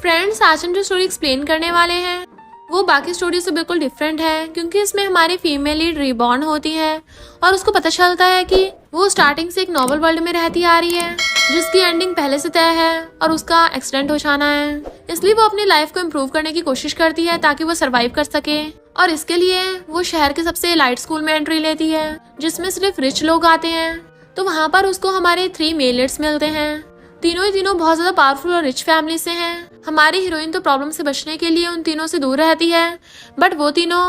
Friends, आज हम जो स्टोरी एक्सप्लेन करने वाले हैं वो बाकी स्टोरी से बिल्कुल डिफरेंट है, क्योंकि इसमें हमारी फीमेल लीड रिबॉर्न होती है और उसको पता चलता है कि वो स्टार्टिंग से एक नॉवल वर्ल्ड में रहती आ रही है जिसकी एंडिंग पहले से तय है और उसका एक्सीडेंट हो जाना है। इसलिए वो अपनी लाइफ को इम्प्रूव करने की कोशिश करती है ताकि वो सर्वाइव कर सके, और इसके लिए वो शहर के सबसे एलाइट स्कूल में एंट्री लेती है जिसमें सिर्फ रिच लोग आते हैं। तो वहाँ पर उसको हमारे 3 मेल लीड्स मिलते हैं। तीनों ही तीनों बहुत ज्यादा पावरफुल और रिच फैमिली से हैं। हमारी हीरोइन तो प्रॉब्लम से बचने के लिए उन तीनों से दूर रहती है, बट वो तीनों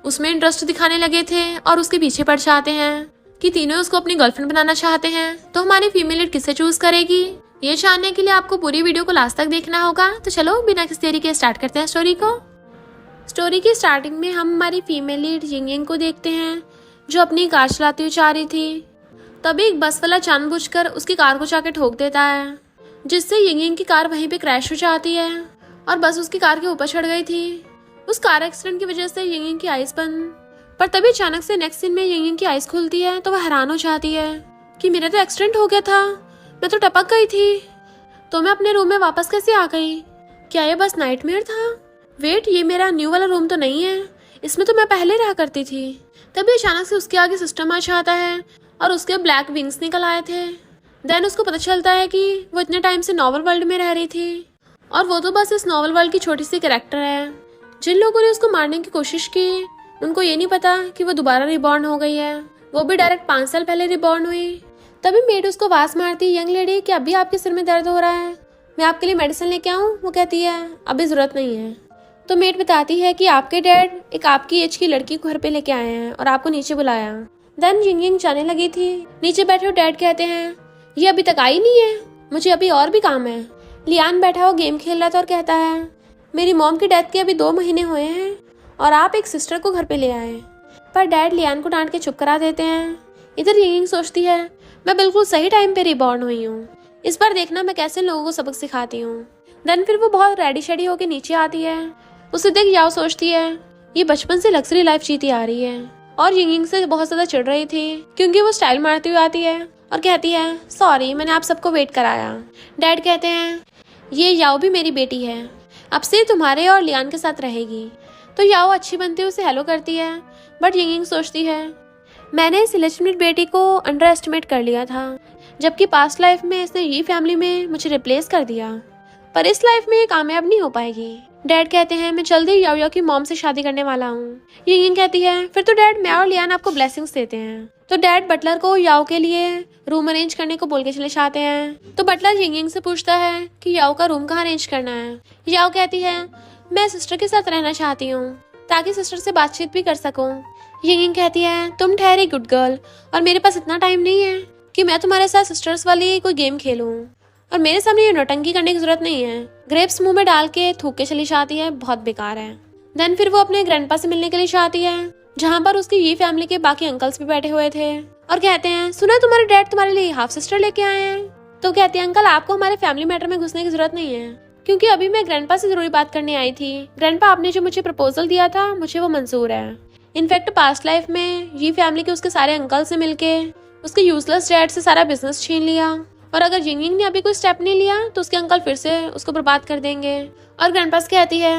उसमें इंटरेस्ट दिखाने लगे थे और उसके पीछे पड़ जाते हैं कि तीनों उसको अपनी गर्लफ्रेंड बनाना चाहते हैं। तो हमारी फीमेल लीड किसे चूज करेगी, ये जानने के लिए आपको पूरी वीडियो को लास्ट तक देखना होगा। तो चलो बिना किसी देरी के स्टार्ट करते हैं स्टोरी को। स्टोरी की स्टार्टिंग में हम हमारी फीमेल लीड यिंग को देखते हैं जो अपनी कार चलाती हुई जा रही थी। तभी एक बस वाला जानबूझकर उसकी कार को जाके ठोक देता है, जिससे यिंग की कार वहीं पे क्रैश हो जाती है और बस उसकी कार के ऊपर चढ़ गई थी। उस कार एक्सीडेंट की वजह से यिंग की आइज बंद, पर तभी अचानक से नेक्स्ट सीन में यिंग की आइज खुलती है तो वह हैरान हो जाती है कि मेरा तो एक्सीडेंट हो गया था, मैं तो टपक गई थी, तो मैं अपने रूम में वापस कैसे आ गई? क्या ये बस नाइटमेयर था? वेट, ये मेरा न्यू वाला रूम तो नहीं है, इसमें तो मैं पहले रहा करती थी। तभी अचानक से उसके आगे सिस्टम आ जाता है और उसके ब्लैक विंग्स निकल आए थे। देन उसको पता चलता है कि वो इतने टाइम से नॉवल वर्ल्ड में रह रही थी और वो तो बस इस नॉवल वर्ल्ड की छोटी सी कैरेक्टर है। जिन लोगों ने उसको मारने की कोशिश की उनको ये नहीं पता कि वो दोबारा रिबॉर्न हो गई है, वो भी डायरेक्ट 5 साल पहले रिबॉर्न हुई। तभी मेड उसको आवाज मारती, यंग लेडी कि अभी आपके सिर में दर्द हो रहा है, मैं आपके लिए मेडिसिन लेके आऊँ? वो कहती है अभी जरूरत नहीं है। तो मेड बताती है कि आपके डैड एक आपकी एज की लड़की को घर पे लेके आए हैं और आपको नीचे बुलाया। देन यिंग जाने लगी थी। नीचे बैठे हुए डैड कहते हैं ये अभी तक आई नहीं है, मुझे अभी और भी काम है। लियान बैठा हुआ गेम खेल रहा था और कहता है मेरी मॉम की डेथ के अभी 2 महीने हुए हैं और आप एक सिस्टर को घर पे ले आए। पर डैड लियान को डांट के चुप करा देते हैं। इधर यिंग सोचती है मैं बिल्कुल सही टाइम पे रिबॉर्न हुई हूँ, इस बार देखना मैं कैसे लोगों को सबक सिखाती हूँ। देन फिर वो बहुत रेडी शेडी होके नीचे आती है। उसे देख याओ सोचती है ये बचपन से लग्जरी लाइफ जीती आ रही है, और यिंग से बहुत ज्यादा चिढ़ रही थी क्योंकि वो स्टाइल मारती हुई आती है और कहती है सॉरी मैंने आप सबको वेट कराया। डैड कहते हैं ये याओ भी मेरी बेटी है, अब से तुम्हारे और लियान के साथ रहेगी। तो याओ अच्छी बनती उसे हेलो करती है, बट यिंग सोचती है मैंने इस इलेजिटिमेट बेटी को अंडर एस्टिमेट कर लिया था, जबकि पास्ट लाइफ में इसने ये फैमिली में मुझे रिप्लेस कर दिया, पर इस लाइफ में ये कामयाब नहीं हो पाएगी। डैड कहते हैं मैं जल्दी याओ की मॉम से शादी करने वाला हूँ। यिंग कहती है फिर तो डैड मैं और लियान आपको ब्लेसिंग्स देते हैं। तो डैड बटलर को याओ के लिए रूम अरेंज करने को बोल के चले जाते हैं। तो बटलर यिंग से पूछता है कि याओ का रूम कहाँ अरेंज करना है। याओ कहती है मैं सिस्टर के साथ रहना चाहती हूँ ताकि सिस्टर से बातचीत भी कर सकूँ। यिंग कहती है तुम ठहरी गुड गर्ल, और मेरे पास इतना टाइम नहीं है कि मैं तुम्हारे साथ सिस्टर्स वाली कोई गेम खेलूँ, और मेरे सामने ये नौटंकी करने की जरूरत नहीं है। ग्रेप्स मुंह में डाल के थूक के चली जाती है, बहुत बेकार है। देन फिर वो अपने ग्रैंडपा से मिलने के लिए जाती है जहाँ पर उसकी ये फैमिली के बाकी अंकल्स भी बैठे हुए थे और कहते हैं सुना तुम्हारे डैड तुम्हारे लिए हाफ सिस्टर लेके आए हैं। तो कहते हैं अंकल आपको हमारे फैमिली मैटर में घुसने की जरूरत नहीं है, क्योंकि अभी मैं ग्रैंडपा से जरूरी बात करने आई थी। ग्रैंडपा आपने जो मुझे प्रपोजल दिया था मुझे वो मंजूर है। इनफैक्ट पास्ट लाइफ में ये फैमिली के उसके सारे अंकल से मिलके उसके यूजलेस डैड से सारा बिजनेस छीन लिया, और अगर यिंग ने अभी कोई स्टेप नहीं लिया तो उसके अंकल फिर से उसको बर्बाद कर देंगे। और ग्रैंडपा कहती है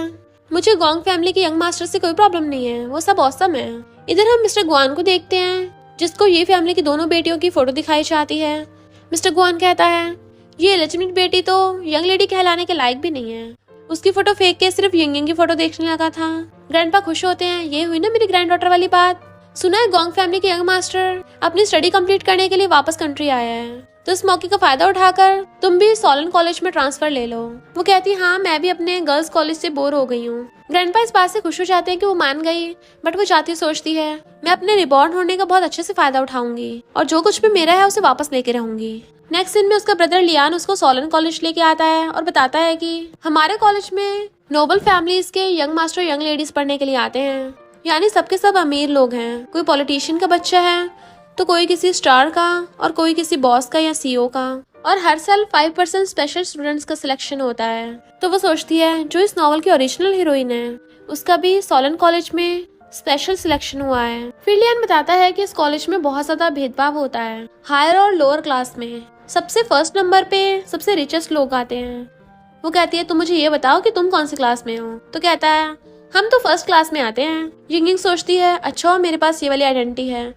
मुझे गोंग फैमिली के यंग मास्टर से कोई प्रॉब्लम नहीं है, वो सब औसम है। इधर हम मिस्टर गुआन को देखते हैं जिसको ये फैमिली की दोनों बेटियों की फोटो दिखाई जाती है। मिस्टर गुआन कहता है ये इलेजिटिमेट बेटी तो यंग लेडी कहलाने के लायक भी नहीं है, उसकी फोटो फेंक के सिर्फ यिंग की फोटो देखने लगा था। ग्रैंडपा खुश होते हैं, ये हुई ना मेरी ग्रैंड डॉटर वाली बात। सुना है गोंग फैमिली के यंग मास्टर अपनी स्टडी कंप्लीट करने के लिए वापस कंट्री आया है, तो इस मौके का फायदा उठाकर तुम भी सॉलन कॉलेज में ट्रांसफर ले लो। वो कहती हाँ मैं भी अपने गर्ल्स कॉलेज से बोर हो गई हूँ। ग्रैंडपा इस बात से खुश हो जाते हैं कि वो मान गई, बट वो चाहती सोचती है मैं अपने रिबॉर्न होने का बहुत अच्छे से फायदा उठाऊंगी और जो कुछ भी मेरा है उसे वापस लेके रहूंगी। नेक्स्ट सीन में उसका ब्रदर लियान उसको सॉलन कॉलेज लेके आता है और बताता है कि हमारे कॉलेज में नोबल फैमिलीज के यंग मास्टर यंग लेडीज पढ़ने के लिए आते हैं, यानी सबके सब अमीर लोग हैं। कोई पॉलिटिशियन का बच्चा है तो कोई किसी स्टार का और कोई किसी बॉस का या सीईओ का, और हर साल 5% स्पेशल स्टूडेंट्स का सिलेक्शन होता है। तो वो सोचती है जो इस नॉवल की ओरिजिनल हीरोइन है उसका भी सॉलन कॉलेज में स्पेशल सिलेक्शन हुआ है। फिर लियान बताता है कि इस कॉलेज में बहुत ज्यादा भेदभाव होता है, हायर और लोअर क्लास में सबसे फर्स्ट नंबर पे सबसे रिचेस्ट लोग आते हैं, वो कहती है तुम मुझे ये बताओ कि तुम कौन सी क्लास में हो। तो कहता है हम तो फर्स्ट क्लास में आते हैं। यिंगिंग सोचती है अच्छा मेरे पास ये वाली आइडेंटिटी है,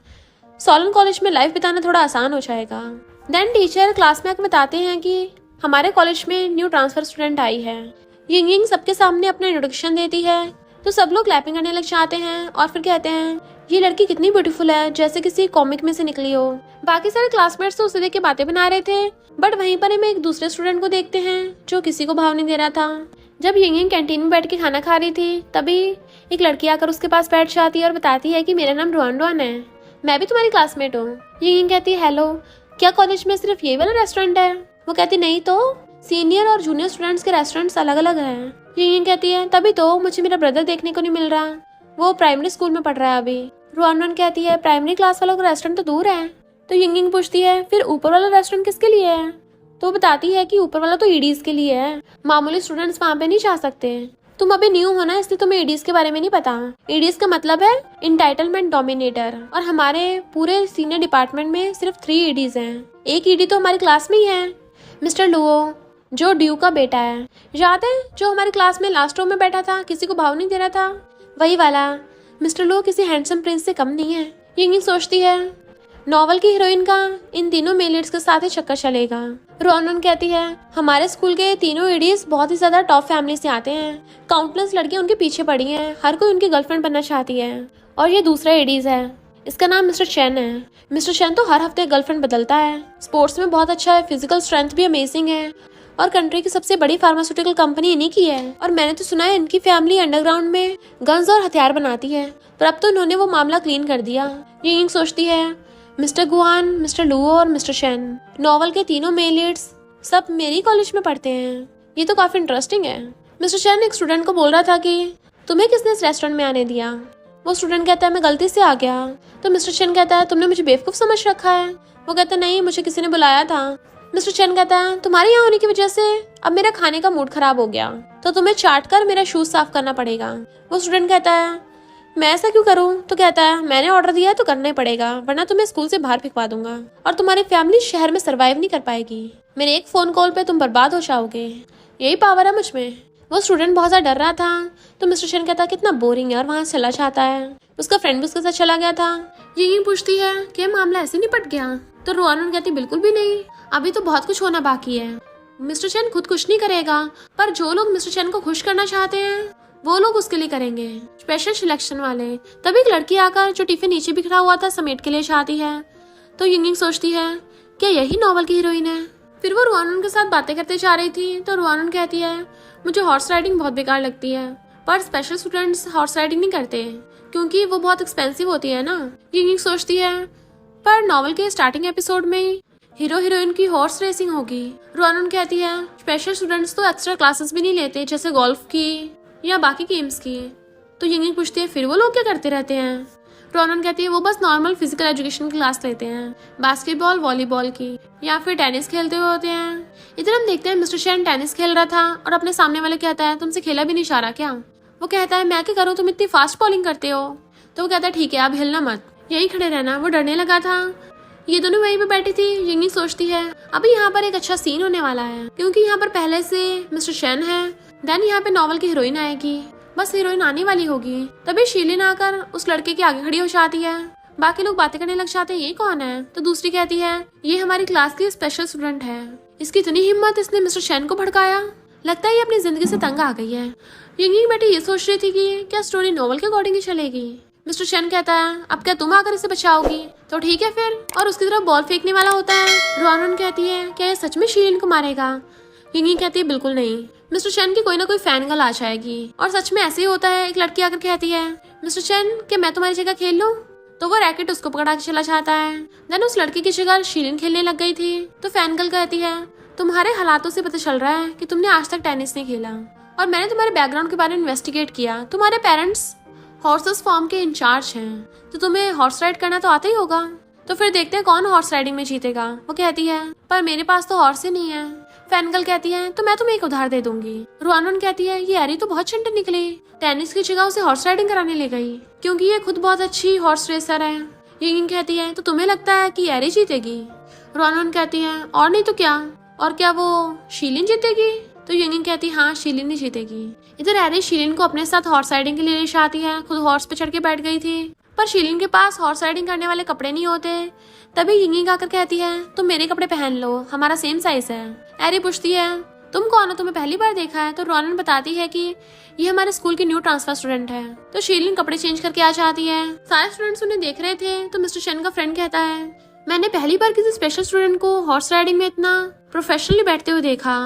सोलन कॉलेज में लाइफ बिताना थोड़ा आसान हो जाएगा। देन टीचर क्लास में आकर बताते हैं कि हमारे कॉलेज में न्यू ट्रांसफर स्टूडेंट आई है। यिंगिंग सबके सामने अपना इंट्रोडक्शन देती है तो सब लोग क्लैपिंग करने लग जाते हैं और फिर कहते हैं ये लड़की कितनी ब्यूटीफुल है, जैसे किसी कॉमिक में से निकली हो। बाकी सारे क्लासमेट्स तो उसे देख के बातें बना रहे थे, बट वहीं पर हम एक दूसरे स्टूडेंट को देखते हैं जो किसी को भाव नहीं दे रहा था। जब यिंगिंग कैंटीन में बैठ के खाना खा रही थी तभी एक लड़की आकर उसके पास बैठ जाती है और बताती है कि मेरा नाम रुआन रुआन है, मैं भी तुम्हारी क्लासमेट हूँ। यिंगिंग कहती है हेलो, क्या कॉलेज में सिर्फ ये वाला रेस्टोरेंट है? वो कहती नहीं तो सीनियर और जूनियर स्टूडेंट्स के रेस्टोरेंट्स अलग अलग हैं। यिंगिंग कहती है तभी तो मुझे मेरा ब्रदर देखने को नहीं मिल रहा, वो प्राइमरी स्कूल में पढ़ रहा है अभी। रुआन रुआन कहती है प्राइमरी क्लास वालों का रेस्टोरेंट तो दूर है। तो यिंगिंग पूछती है फिर ऊपर वाला रेस्टोरेंट किसके लिए है? तो बताती है कि ऊपर वाला तो ईडीज के लिए है, मामूली स्टूडेंट्स वहाँ पे नहीं जा सकते। तुम अभी न्यू हो ना, इसलिए तुम्हें ईडीज के बारे में नहीं पता। ईडीज का मतलब है इंटाइटलमेंट डोमिनेटर, और हमारे पूरे सीनियर डिपार्टमेंट में सिर्फ 3 ईडीज हैं। एक ईडी तो हमारी क्लास में ही है, मिस्टर लुओ, जो ड्यू का बेटा है। याद है जो हमारी क्लास में लास्ट रो में बैठा था, किसी को भाव नहीं दे रहा था, वही वाला। मिस्टर लुओ किसी हैंडसम प्रिंस से कम नहीं है। यिंगिंग सोचती है नॉवल की हीरोइन का इन तीनों मेल लीड्स के साथ ही चक्कर चलेगा। रोनन कहती है हमारे स्कूल के तीनों ईडीज बहुत ही ज्यादा टॉप फैमिली से आते हैं, काउंटलेस लड़कियां उनके पीछे पड़ी हैं, हर कोई उनकी गर्लफ्रेंड बनना चाहती है। और ये दूसरा ईडीज है, इसका नाम मिस्टर चैन है। मिस्टर चैन तो हर हफ्ते गर्लफ्रेंड बदलता है, स्पोर्ट्स में बहुत अच्छा है, फिजिकल स्ट्रेंथ भी अमेजिंग है, और कंट्री की सबसे बड़ी फार्मास्यूटिकल कंपनी इन्हीं की है। और मैंने तो सुना है इनकी फैमिली अंडरग्राउंड में गन्स और हथियार बनाती है, पर अब तो इन्होंने वो मामला क्लीन कर दिया। यिंगिंग सोचती है मिस्टर गुआन, मिस्टर लुओ और मिस्टर चैन, नॉवल के तीनों मेल लीड्स सब मेरी कॉलेज में पढ़ते हैं, ये तो काफी इंटरेस्टिंग है। मिस्टर चैन एक स्टूडेंट को बोल रहा था कि तुम्हें किसने इस रेस्टोरेंट में आने दिया? वो स्टूडेंट कहता है मैं गलती से आ गया। तो मिस्टर चैन कहता है तुमने मुझे बेवकूफ समझ रखा है? वो कहता है नहीं, मुझे किसी ने बुलाया था। मिस्टर चैन कहता है तुम्हारे यहाँ होने की वजह से अब मेरा खाने का मूड खराब हो गया, तो तुम्हें चाट कर मेरा शूज साफ करना पड़ेगा। वो स्टूडेंट कहता है मैं ऐसा क्यों करूं? तो कहता है मैंने ऑर्डर दिया है तो करना ही पड़ेगा, वरना तुम्हें स्कूल से बाहर फेंकवा दूंगा और तुम्हारी फैमिली शहर में सरवाइव नहीं कर पाएगी। मेरे एक फोन कॉल पे तुम बर्बाद हो जाओगे, यही पावर है मुझ में। वो स्टूडेंट बहुत ज्यादा डर रहा था, तो मिस्टर चैन कहता है कितना बोरिंग है, और वहां चला जाता है। उसका फ्रेंड भी उसके साथ चला गया था। यिंगिंग पूछती है कि मामला ऐसे निपट गया? तो रोआन कहती बिल्कुल भी नहीं, अभी तो बहुत कुछ होना बाकी है। मिस्टर चैन खुद कुछ नहीं करेगा, पर जो लोग मिस्टर चैन को खुश करना चाहते हैं वो लोग उसके लिए करेंगे, स्पेशल सिलेक्शन वाले। तभी एक लड़की आकर जो टिफिन नीचे बिखरा हुआ था समेट के लिए चाहती है। तो यिंगिंग सोचती है क्या यही नॉवल की हीरोइन है? फिर वो रुआन के साथ बातें करते जा रही थी, तो रुआन कहती है मुझे हॉर्स राइडिंग बहुत बेकार लगती है, पर स्पेशल स्टूडेंट्स हॉर्स राइडिंग नहीं करते क्योंकि वो बहुत एक्सपेंसिव होती है ना। यिंगिंग सोचती है पर नॉवल के स्टार्टिंग एपिसोड में ही हीरो हीरोइन की हॉर्स रेसिंग होगी। रुआन कहती है स्पेशल स्टूडेंट्स तो एक्स्ट्रा क्लासेस भी नहीं लेते, जैसे गोल्फ की या बाकी गेम्स की। तो यिंगिंग पूछती है फिर वो लोग क्या करते रहते हैं? रोनन कहती है वो बस नॉर्मल फिजिकल एजुकेशन क्लास लेते हैं, बास्केटबॉल, वॉलीबॉल की, या फिर टेनिस खेलते हुए होते हैं। इधर हम देखते हैं मिस्टर चैन टेनिस खेल रहा था और अपने सामने वाले कहता है तुमसे खेला भी नहीं जा रहा क्या? वो कहता है मैं क्या करूँ, तुम इतनी फास्ट बॉलिंग करते हो। तो वो कहता है ठीक है अब हिलना मत, यही खड़े रहना। वो डरने लगा था। ये दोनों वहीं पे बैठी थी। यिंगिंग सोचती है अभी यहाँ पर एक अच्छा सीन होने वाला है, क्योंकि यहाँ पर पहले से मिस्टर चैन है, देन यहाँ पे नॉवल की हीरोइन आएगी, बस हीरोइन आने वाली होगी। तभी शीलिन आकर उस लड़के के आगे खड़ी हो जाती है। बाकी लोग बातें करने लग जाते हैं ये कौन है? तो दूसरी कहती है ये हमारी क्लास की स्पेशल स्टूडेंट है, इसकी इतनी हिम्मत, इसने मिस्टर चैन को भड़काया, लगता है ये अपनी जिंदगी से तंग आ गई है। यिंगिंग बेटी ये सोच रही थी कि क्या स्टोरी नॉवल के अकॉर्डिंग ही चलेगी। मिस्टर चैन कहता है अब क्या तुम आकर इसे बचाओगी? तो ठीक है फिर, और उसकी तरफ बॉल फेंकने वाला होता है। रुआन कहती है क्या ये सच में शीलिन को मारेगा? यिंगिंग कहती है बिल्कुल नहीं, मिस्टर चैन की कोई ना कोई फैन गर्ल आ जाएगी। और सच में ऐसे ही होता है। एक लड़की आकर कहती है मिस्टर चैन कि मैं तुम्हारी जगह खेल लूं? तो वो रैकेट उसको पकड़ा के चला जाता है। देन उस लड़की की जगह शीलिन खेलने लग गई थी। तो फैन गर्ल कहती है तुम्हारे हालातों से पता चल रहा है कि तुमने आज तक टेनिस नहीं खेला, और मैंने तुम्हारे बैकग्राउंड के बारे में इन्वेस्टिगेट किया। तुम्हारे पेरेंट्स हॉर्सेस फॉर्म के इंचार्ज हैं, तो तुम्हें हॉर्स राइड करना तो आता ही होगा। तो फिर देखते हैं कौन हॉर्स राइडिंग में जीतेगा। वो कहती है पर मेरे पास तो हॉर्स ही नहीं है। फैनगल कहती है तो मैं तुम्हें एक उधार दे दूंगी। रुआन कहती है ये एरी तो बहुत चंटे निकली, टेनिस की जगह उसे हॉर्स राइडिंग कराने ले गई, क्योंकि ये खुद बहुत अच्छी हॉर्स रेसर है। यिंगिंग कहती है तो तुम्हें लगता है कि एरी जीतेगी? रुआन कहती है और नहीं तो क्या, और क्या वो शीलिन जीतेगी? तो यंगिंग कहती है हाँ शीलिन ही जीतेगी। इधर एरी शीलिन को अपने साथ हॉर्स राइडिंग के लिए ले आती है। खुद हॉर्स पे चढ़ के बैठ गई थी, पर शीलिन के पास हॉर्स राइडिंग करने वाले कपड़े नहीं होते। तभी यंगिंग आकर कहती है तुम मेरे कपड़े पहन लो, हमारा सेम साइज है। एरी पूछती है तुम कौन हो, तुम्हें पहली बार देखा है। तो रोनन बताती है कि ये हमारे स्कूल की न्यू ट्रांसफर स्टूडेंट है। तो शीलिन कपड़े चेंज करके आ जाती है। सारे स्टूडेंट्स उन्हें देख रहे थे तो मिस्टर चेन का फ्रेंड कहता है मैंने पहली बार किसी स्पेशल स्टूडेंट को हॉर्स राइडिंग में इतना प्रोफेशनली बैठते हुए देखा।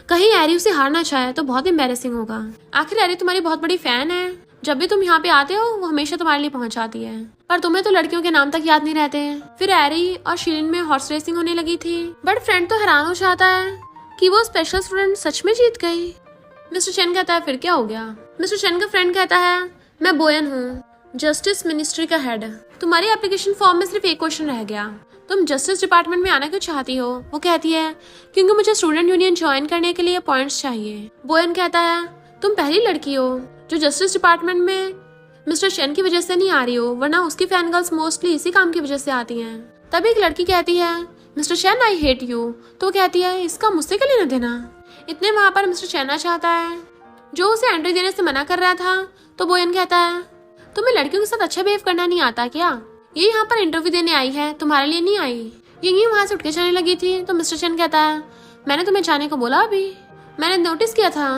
कहीं एरी उसे हारना चाहे तो बहुत एम्बैरेसिंग होगा। आखिर एरी तुम्हारी बहुत बड़ी फैन है, जब भी तुम यहाँ पे आते हो वो हमेशा तुम्हारे लिए पहुंच जाती है, पर तुम्हें तो लड़कियों के नाम तक याद नहीं रहते। फिर एरी और शीलिन में हॉर्स रेसिंग होने लगी थी, बट फ्रेंड तो हैरान हो जाता है कि वो स्पेशल स्टूडेंट सच में जीत गई। मिस्टर चेन कहता है फिर क्या हो गया। मिस्टर चेन का फ्रेंड कहता है मैं बोयन हूँ, जस्टिस मिनिस्ट्री का हेड। तुम्हारी एप्लीकेशन फॉर्म में सिर्फ एक क्वेश्चन रह गया, तुम जस्टिस डिपार्टमेंट में आना क्यों चाहती हो। वो कहती है क्योंकि मुझे स्टूडेंट यूनियन ज्वाइन करने के लिए पॉइंट्स चाहिए। बोयन कहता है तुम पहली लड़की हो जो जस्टिस डिपार्टमेंट में मिस्टर चेन की वजह से नहीं आ रही हो, वरना उसकी फैन गर्ल्स मोस्टली इसी काम की वजह से आती हैं। तभी एक लड़की कहती है mister chain I hate you. तो कहती है इसका मुझसे क्या लेना देना। इतने वहां पर मिस्टर चेन आ चाहता है जो उसे एंट्री देने से मना कर रहा था। तो बोयन कहता है तुम्हें लड़कियों के साथ अच्छा बिहेव करना नहीं आता क्या, ये यहाँ पर इंटरव्यू देने आई है, तुम्हारे लिए नहीं आई। यंगी वहां से उठ के जाने लगी थी तो मिस्टर चेन कहता है मैंने तुम्हें जाने को बोला, अभी मैंने नोटिस किया था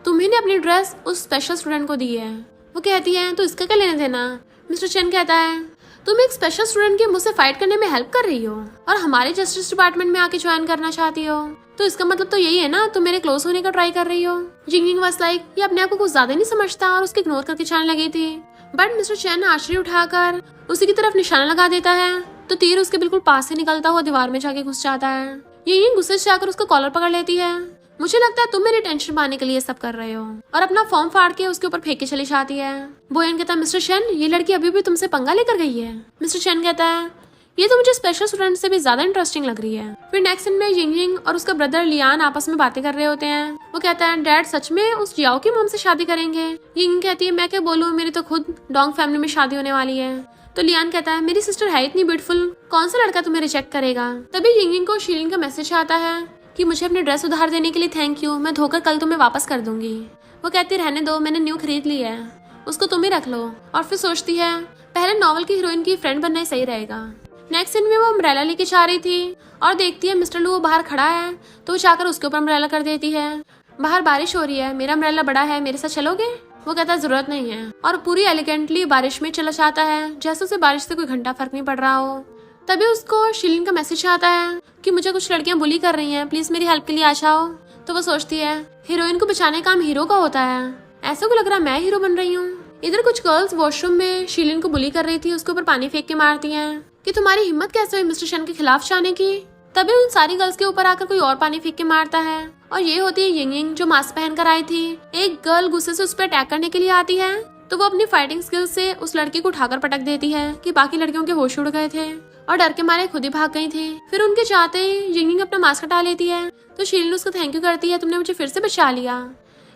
तुम्ही ने अपनी ड्रेस उस स्पेशल स्टूडेंट को दी है। वो कहती है तो इसका क्या लेना देना। मिस्टर चेन कहता है तुम एक स्पेशल स्टूडेंट के मुझसे फाइट करने में हेल्प कर रही हो और हमारे जस्टिस डिपार्टमेंट में आके ज्वाइन करना चाहती हो, तो इसका मतलब तो यही है ना तुम मेरे क्लोज होने का ट्राई कर रही हो। जिंगिंग वाज लाइक ये अपने आप को कुछ ज्यादा नहीं समझता और उसके इग्नोर करके जाने लगी थी, बट मिस्टर चेन आश्चर्य उठाकर उसी की तरफ निशाना लगा देता है तो तीर उसके बिल्कुल पास से निकलता हुआ दीवार में जाके घुस जाता है। ये गुस्से से जाकर उसका कॉलर पकड़ लेती है। मुझे लगता है तुम मेरी टेंशन पाने के लिए सब कर रहे हो, और अपना फॉर्म फाड़ के उसके ऊपर फेंक के चली जाती है। बोयन कहता है मिस्टर चेन ये लड़की अभी भी तुमसे पंगा लेकर गई है। मिस्टर चेन कहता है ये तो मुझे स्पेशल स्टूडेंट से भी ज्यादा इंटरेस्टिंग लग रही है। फिर नेक्स्ट सीन में यिंग और उसका ब्रदर लियान आपस में बातें कर रहे होते हैं। वो कहता है डैड सच में उस जियाओ की मॉम से शादी करेंगे। यिंग कहती है मैं क्या बोलूँ, मेरी तो खुद डोंग फैमिली में शादी होने वाली है। तो लियान कहता है मेरी सिस्टर है इतनी ब्यूटीफुल, कौन सा लड़का तुम्हें रिजेक्ट करेगा। तभी यिंग को शीलिन का मैसेज आता है कि मुझे अपनी ड्रेस उधार देने के लिए थैंक यू, मैं धोकर कल तुम्हें वापस कर दूंगी। वो कहती रहने दो, मैंने न्यू खरीद ली है, उसको तुम ही रख लो। और फिर सोचती है पहले नॉवल की हीरोइन की फ्रेंड बनना ही सही रहेगा। नेक्स्ट सीन में वो अम्ब्रेला लेके जा रही थी और देखती है मिस्टर लू बाहर खड़ा है, तो वो जाकर उसके ऊपर अम्ब्रेला कर देती है। बाहर बारिश हो रही है, मेरा अम्ब्रेला बड़ा है, मेरे साथ चलोगे। वो कहता है जरूरत नहीं है, और पूरी एलिगेंटली बारिश में चला जाता है जैसे उसे बारिश से कोई घंटा फर्क नहीं पड़ रहा हो। तभी उसको शीलिन का मैसेज आता है कि मुझे कुछ लड़कियां बुली कर रही हैं, प्लीज मेरी हेल्प के लिए आ जाओ। तो वो सोचती है हीरोइन को बचाने का काम हीरो का होता है, ऐसा को लग रहा मैं हीरो बन रही हूँ। इधर कुछ गर्ल्स वॉशरूम में शीलिन को बुली कर रही थी, उसके ऊपर पानी फेंक के मारती हैं कि तुम्हारी हिम्मत कैसे हुई मिस्टर शन के खिलाफ जाने की। तभी उन सारी गर्ल्स के ऊपर आकर कोई और पानी फेंक के मारता है, और ये होती है यिंग जो मास्क पहन कर आई थी। एक गर्ल गुस्से से उस पर अटैक करने के लिए आती है, तो वो अपनी फाइटिंग स्किल्स से उस लड़की को उठाकर पटक देती है कि बाकी लड़कियों के होश उड़ गए थे और डर के मारे खुद ही भाग गई थी। फिर उनके चाहते ही यिंग अपना मास्क हटा लेती है, तो शीलिन उसको थैंक यू करती है, तुमने मुझे फिर से बचा लिया।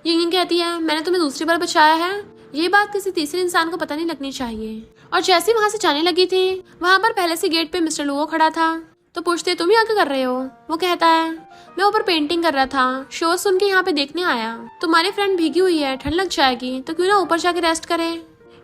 यिंग कहती है मैंने तुम्हें दूसरी बार बचाया है, ये बात किसी तीसरे इंसान को पता नहीं लगनी चाहिए। और जैसे ही वहां से जाने लगी थी, वहां पर पहले से गेट पे मिस्टर लुओ खड़ा था, तो पूछते तुम यहाँ क्या कर रहे हो। वो कहता है मैं ऊपर पेंटिंग कर रहा था, शोर सुन के यहाँ पे देखने आया, तुम्हारी फ्रेंड भीगी हुई है, ठंड लग जाएगी, तो क्यों ना ऊपर जाके रेस्ट करे।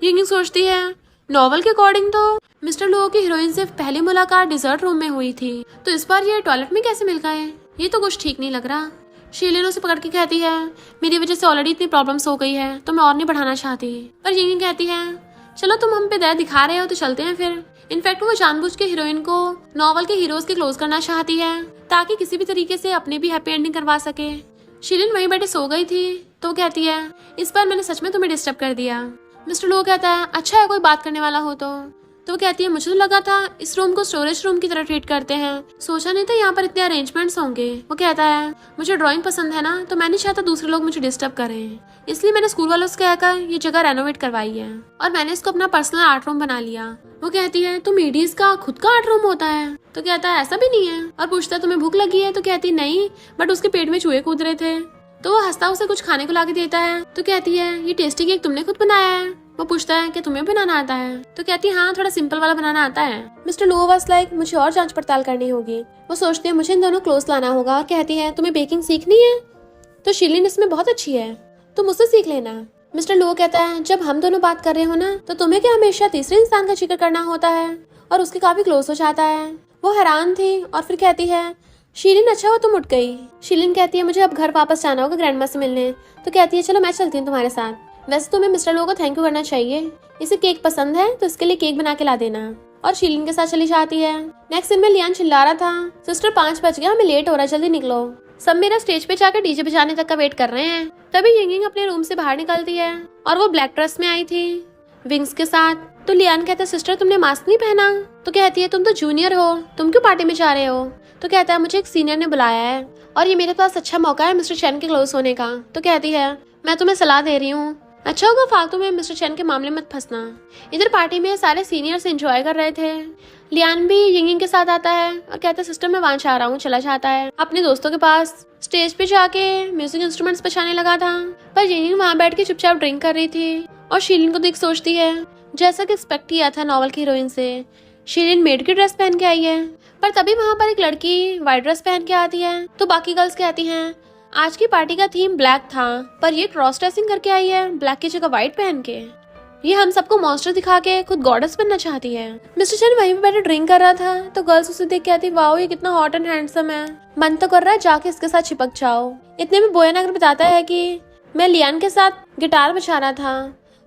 यिंग सोचती है नॉवल के अकॉर्डिंग तो मिस्टर लुओ की हीरोइन से पहली मुलाकात डिजर्ट रूम में हुई थी, तो इस बार ये टॉयलेट में कैसे मिल गए, ये तो कुछ ठीक नहीं लग रहा। शीलिन उसे पकड़ के कहती है मेरी वजह से ऑलरेडी इतनी प्रॉब्लम्स हो गई है, तो मैं और नहीं बढ़ाना चाहती। पर यिंग कहती है चलो तुम हम पे दया दिखा रहे हो तो चलते हैं फिर। इनफैक्ट वो जानबूझ के हीरोइन को नॉवल के हीरोज के क्लोज करना चाहती है, ताकि किसी भी तरीके से अपने भी हैप्पी एंडिंग करवा सके। शीलिन वहीं बैठे सो गई थी, तो कहती है इस बार मैंने सच में तुम्हें डिस्टर्ब कर दिया। मिस्टर लो कहता है अच्छा है कोई बात करने वाला हो तो वो कहती है मुझे तो लगा था इस रूम को स्टोरेज रूम की तरह ट्रीट करते हैं, सोचा नहीं था यहाँ पर इतने अरेंजमेंट्स होंगे। वो कहता है मुझे ड्राइंग पसंद है ना, तो मैं नहीं चाहता दूसरे लोग मुझे डिस्टर्ब करें, इसलिए मैंने स्कूल वालों से कहकर ये जगह रेनोवेट करवाई है और मैंने इसको अपना पर्सनल आर्ट रूम बना लिया। वो कहती है तो मेडीज का खुद का आर्ट रूम होता है। तो कहता है ऐसा भी नहीं है, और पूछता है तुम्हें भूख लगी है। तो कहती नहीं, बट उसके पेट में चूहे कूद रहे थे। तो वो हंसता उसे कुछ खाने को ला के देता है। तो कहती है ये टेस्टी केक तुमने खुद बनाया है। वो पूछता है कि तुम्हें बनाना आता है। तो कहती है हाँ थोड़ा सिंपल वाला बनाना आता है। मिस्टर लो वाज लाइक मुझे और जांच पड़ताल करनी होगी। वो सोचते हैं मुझे इन दोनों क्लोज लाना होगा, और कहती है तुम्हें बेकिंग सीखनी है। तो शीलिन इसमें बहुत अच्छी है, तुम मुझसे सीख लेना। मिस्टर लुओ कहता है जब हम दोनों बात कर रहे हो ना तो तुम्हें क्या हमेशा तीसरे इंसान का जिक्र करना होता है, और उसके काफी क्लोज हो जाता है। वो हैरान थी और फिर कहती है शीलिन अच्छा हुआ तुम उठ गई। शीलिन कहती है मुझे अब घर वापस जाना होगा ग्रैंडमा से मिलने। तो कहती है चलो मैं चलती हूँ तुम्हारे साथ। वैसे तुम्हें मिस्टर लुओ को थैंक यू करना चाहिए, इसे केक पसंद है तो इसके लिए केक बना के ला देना। और शीलिन के साथ चली जाती है। नेक्स्ट सीन में लियान चिल्ला रहा था सिस्टर 5 बज गया, हमें लेट हो रहा है, जल्दी निकलो। सब मेरा स्टेज पे जाकर डीजे बजाने तक का वेट कर रहे हैं। तभी यिंग अपने रूम से बाहर निकलती है और वो ब्लैक ड्रेस में आई थी विंग्स के साथ। तो लियान कहता है सिस्टर तुमने मास्क नहीं पहना। तो कहती है तुम तो जूनियर हो, तुम क्यों पार्टी में जा रहे हो। तो कहता है मुझे एक सीनियर ने बुलाया है और ये मेरे पास अच्छा मौका है मिस्टर चैन के क्लोज होने का। तो कहती है मैं तुम्हें सलाह दे रही हूँ, अच्छा होगा फालतू में मिस्टर चैन के मामले मत फंसना। इधर पार्टी में सारे सीनियर्स एंजॉय कर रहे थे। लियान भी यिंग के साथ आता है और कहता है सिस्टर मैं वहाँ जा रहा हूँ। चला जाता है अपने दोस्तों के पास। स्टेज पे जाके म्यूजिक इंस्ट्रूमेंट्स बजाने लगा था, पर यिंग वहाँ बैठ के चुपचाप ड्रिंक कर रही थी और शीलिन को देख सोचती है जैसा कि एक्सपेक्ट किया था नॉवल की हीरोइन से, शीलिन मेड की ड्रेस पहन के आई है। पर तभी वहाँ पर एक लड़की व्हाइट ड्रेस पहन के आती है। तो बाकी गर्ल्स कहती हैं आज की पार्टी का थीम ब्लैक था, पर ये क्रॉस ड्रेसिंग करके आई है ब्लैक की जगह व्हाइट पहन के। ये हम सबको मॉन्स्टर दिखा के खुद गॉडेस बनना चाहती है। मिस्टर चैन वहीं पे बैठे ड्रिंक कर रहा था तो गर्ल्स उसे देख के आती वाओ ये कितना हॉट एंड हैंडसम है, मन तो कर रहा है जाके इसके साथ चिपक जाओ। इतने में बोयन अगर बताता है कि मैं लियान के साथ गिटार बजा रहा था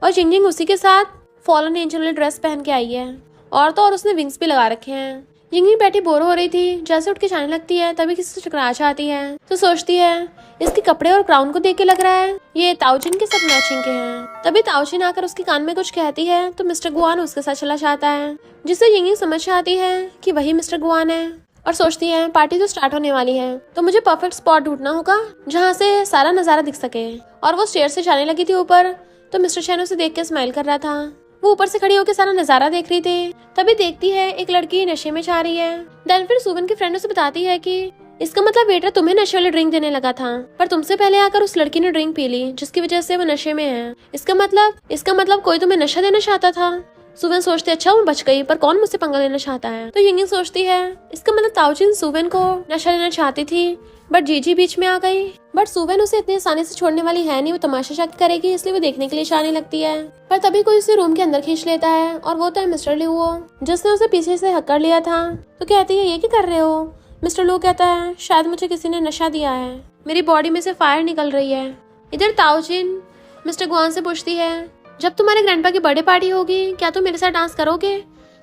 और जिंग उसी के साथ फॉलन एंजल वाली ड्रेस पहन के आई है, और तो और उसने विंग्स भी लगा रखे हैं। जिंग बैठी बोर हो रही थी, जैसे उठ के जाने लगती है तभी किसी से टकरा जाती है। तो सोचती है इसके कपड़े और क्राउन को देख के लग रहा है ये ताओजिन के साथ मैचिंग के हैं। तभी ताओजिन आकर उसके कान में कुछ कहती है तो मिस्टर गुआन उसके साथ चला जाता है, जिससे यिंग समझ आती है कि वही मिस्टर गुआन है और सोचती है पार्टी तो स्टार्ट होने वाली है तो मुझे परफेक्ट स्पॉट ढूंढना होगा जहाँ से सारा नजारा दिख सके। और वो स्टेयर से जाने लगी थी ऊपर तो मिस्टर चैन उसे देख के स्माइल कर रहा था। वो ऊपर से खड़ी होकर सारा नजारा देख रही थी। तभी देखती है एक लड़की नशे में जा रही है। देन फिर सुवन की फ्रेंड उसे बताती है कि इसका मतलब वेटर तुम्हें नशे वाली ड्रिंक देने लगा था, पर तुमसे पहले आकर उस लड़की ने ड्रिंक पी ली जिसकी वजह से वो नशे में है। इसका मतलब कोई तुम्हें नशा देना चाहता था। सुवन सोचते अच्छा मैं बच गई, पर कौन मुझसे पंगा लेना चाहता है। तो यिंग सोचती है इसका मतलब ताओजिन सुवन को नशा लेना चाहती थी, बट जीजी बीच में आ गई। बट सुवन उसे इतनी आसानी से छोड़ने वाली है नहीं, वो तमाशा शक करेगी, इसलिए वो देखने के लिए जाने लगती है। पर तभी कोई उसे रूम के अंदर खींच लेता है और वो तो मिस्टर लुओ जिसने उसे पीछे से हक कर लिया था। तो कहती है ये क्या कर रहे हो। मिस्टर लुओ कहता है शायद मुझे किसी ने नशा दिया है, मेरी बॉडी में से फायर निकल रही है। इधर ताओजिन मिस्टर गुआन से पूछती है जब तुम्हारे ग्रैंडपा की बर्थडे पार्टी होगी क्या तुम मेरे साथ डांस करोगे।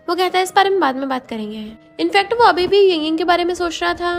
वो कहता है इस बारे में बाद में बात करेंगे। इनफैक्ट वो अभी भी यिंग के बारे में सोच रहा था,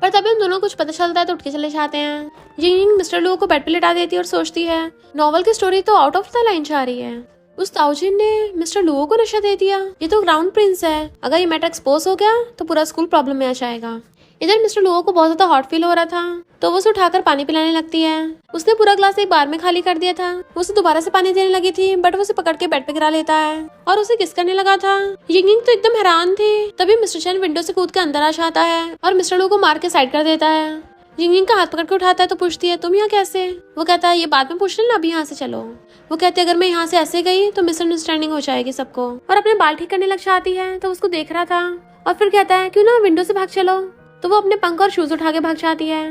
पर तभी उन दोनों कुछ पता चलता है तो उठ के चले जाते हैं। यिंग मिस्टर लुओ को बेड पे लिटा देती है और सोचती है नॉवल की स्टोरी तो आउट ऑफ द लाइन जा रही है। उस ताओजिन ने मिस्टर लुओ को नशा दे दिया, ये तो क्राउन प्रिंस है, अगर ये मैटर एक्सपोज हो गया तो पूरा स्कूल प्रॉब्लम में आ जाएगा। इधर मिस्टर लुओ को बहुत ज्यादा हॉट फील हो रहा था तो वो उसे उठाकर पानी पिलाने लगती है। उसने पूरा ग्लास एक बार में खाली कर दिया था। वो उसे दोबारा से पानी देने लगी थी, बट वो उसे पकड़ के बेड पे गिरा लेता है और उसे किस करने लगा था। यिंग तो एकदम हैरान थी। तभी मिस्टर चैन विंडो से कूद के अंदर आ जाता है और मिस्टर लुओ को मार के साइड कर देता है। यिंग का हाथ पकड़ के उठाता है तो पूछती है तुम यहाँ कैसे। वो कहता है ये बाद में पूछ लेना, अभी यहाँ से चलो। वो कहती है अगर मैं यहाँ से ऐसे गई तो मिसअंडरस्टैंडिंग हो जाएगी सबको, और अपने बाल ठीक करने लग जाती है। तो उसको देख रहा था और फिर कहता है क्यों ना विंडो से भाग चलो। तो वो अपने पंख और शूज उठा के भाग जाती है।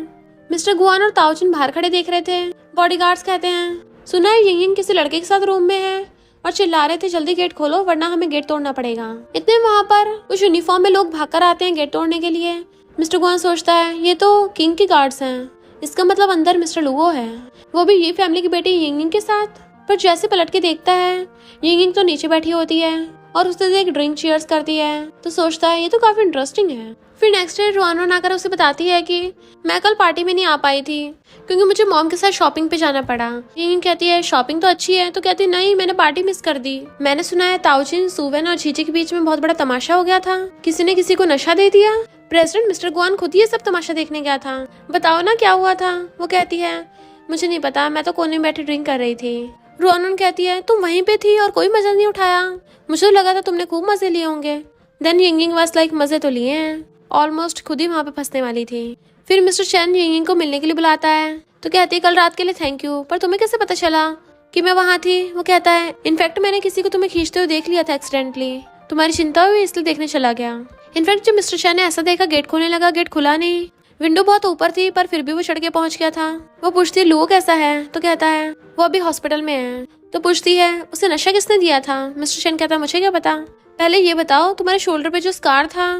मिस्टर गुआन और ताओजिन बाहर खड़े देख रहे थे। बॉडीगार्ड्स कहते हैं सुना है यिंग किसी लड़के के साथ रूम में है और चिल्ला रहे थे जल्दी गेट खोलो वरना हमें गेट तोड़ना पड़ेगा। इतने वहाँ पर कुछ यूनिफॉर्म में लोग भाग कर आते हैं गेट तोड़ने के लिए। मिस्टर गुआन सोचता है ये तो किंग की गार्ड्स हैं, इसका मतलब अंदर मिस्टर लुओ है, वो भी ये फैमिली की बेटी यिंग के साथ। पर जैसे पलट के देखता है यिंग तो नीचे बैठी होती है और उससे एक ड्रिंक चीयर्स करती है। तो सोचता है ये तो काफी इंटरेस्टिंग है। फिर नेक्स्ट डे रुआन आकर उसे बताती है कि मैं कल पार्टी में नहीं आ पाई थी क्योंकि मुझे मॉम के साथ शॉपिंग पे जाना पड़ा। यिंग कहती है शॉपिंग तो अच्छी है। तो कहती है नहीं मैंने पार्टी मिस कर दी। मैंने सुना है ताओजिन सुवन और जीजी के बीच में बहुत बड़ा तमाशा हो गया था, किसी ने किसी को नशा दे दिया। प्रेसिडेंट मिस्टर गुआन खुद ये सब तमाशा देखने गया था, बताओ ना क्या हुआ था। वो कहती है मुझे नहीं पता, मैं तो कोने में बैठी ड्रिंक कर रही थी। रुआन कहती है तुम वहीं पे थी और कोई मजा नहीं उठाया, मुझे तो लगा था तुमने खूब मजे लिए होंगे। देन यिंग वाज लाइक मजे तो लिए हैं, ऑलमोस्ट खुद ही वहाँ पे फंसने वाली थी। फिर मिस्टर चैन यिंग को मिलने के लिए बुलाता है तो कहती है कल रात के लिए थैंक यू, पर तुम्हें कैसे पता चला कि मैं वहाँ थी। वो कहता है इनफैक्ट मैंने किसी को तुम्हें खींचते हुए देख लिया था एक्सीडेंटली, तुम्हारी चिंता हुई इसलिए देखने चला गया। इनफैक्ट जब मिस्टर चैन ने ऐसा देखा गेट खोलने लगा, गेट खुला नहीं। विंडो बहुत ऊपर थी पर फिर भी वो चढ़ के पहुंच गया था। वो पूछती है लुओ कैसा है, तो कहता है वो अभी हॉस्पिटल में है। तो पूछती है उसे नशा किसने दिया था। मिस्टर चेन कहता है मुझे क्या पता, पहले ये बताओ तुम्हारे शोल्डर पे जो स्कार था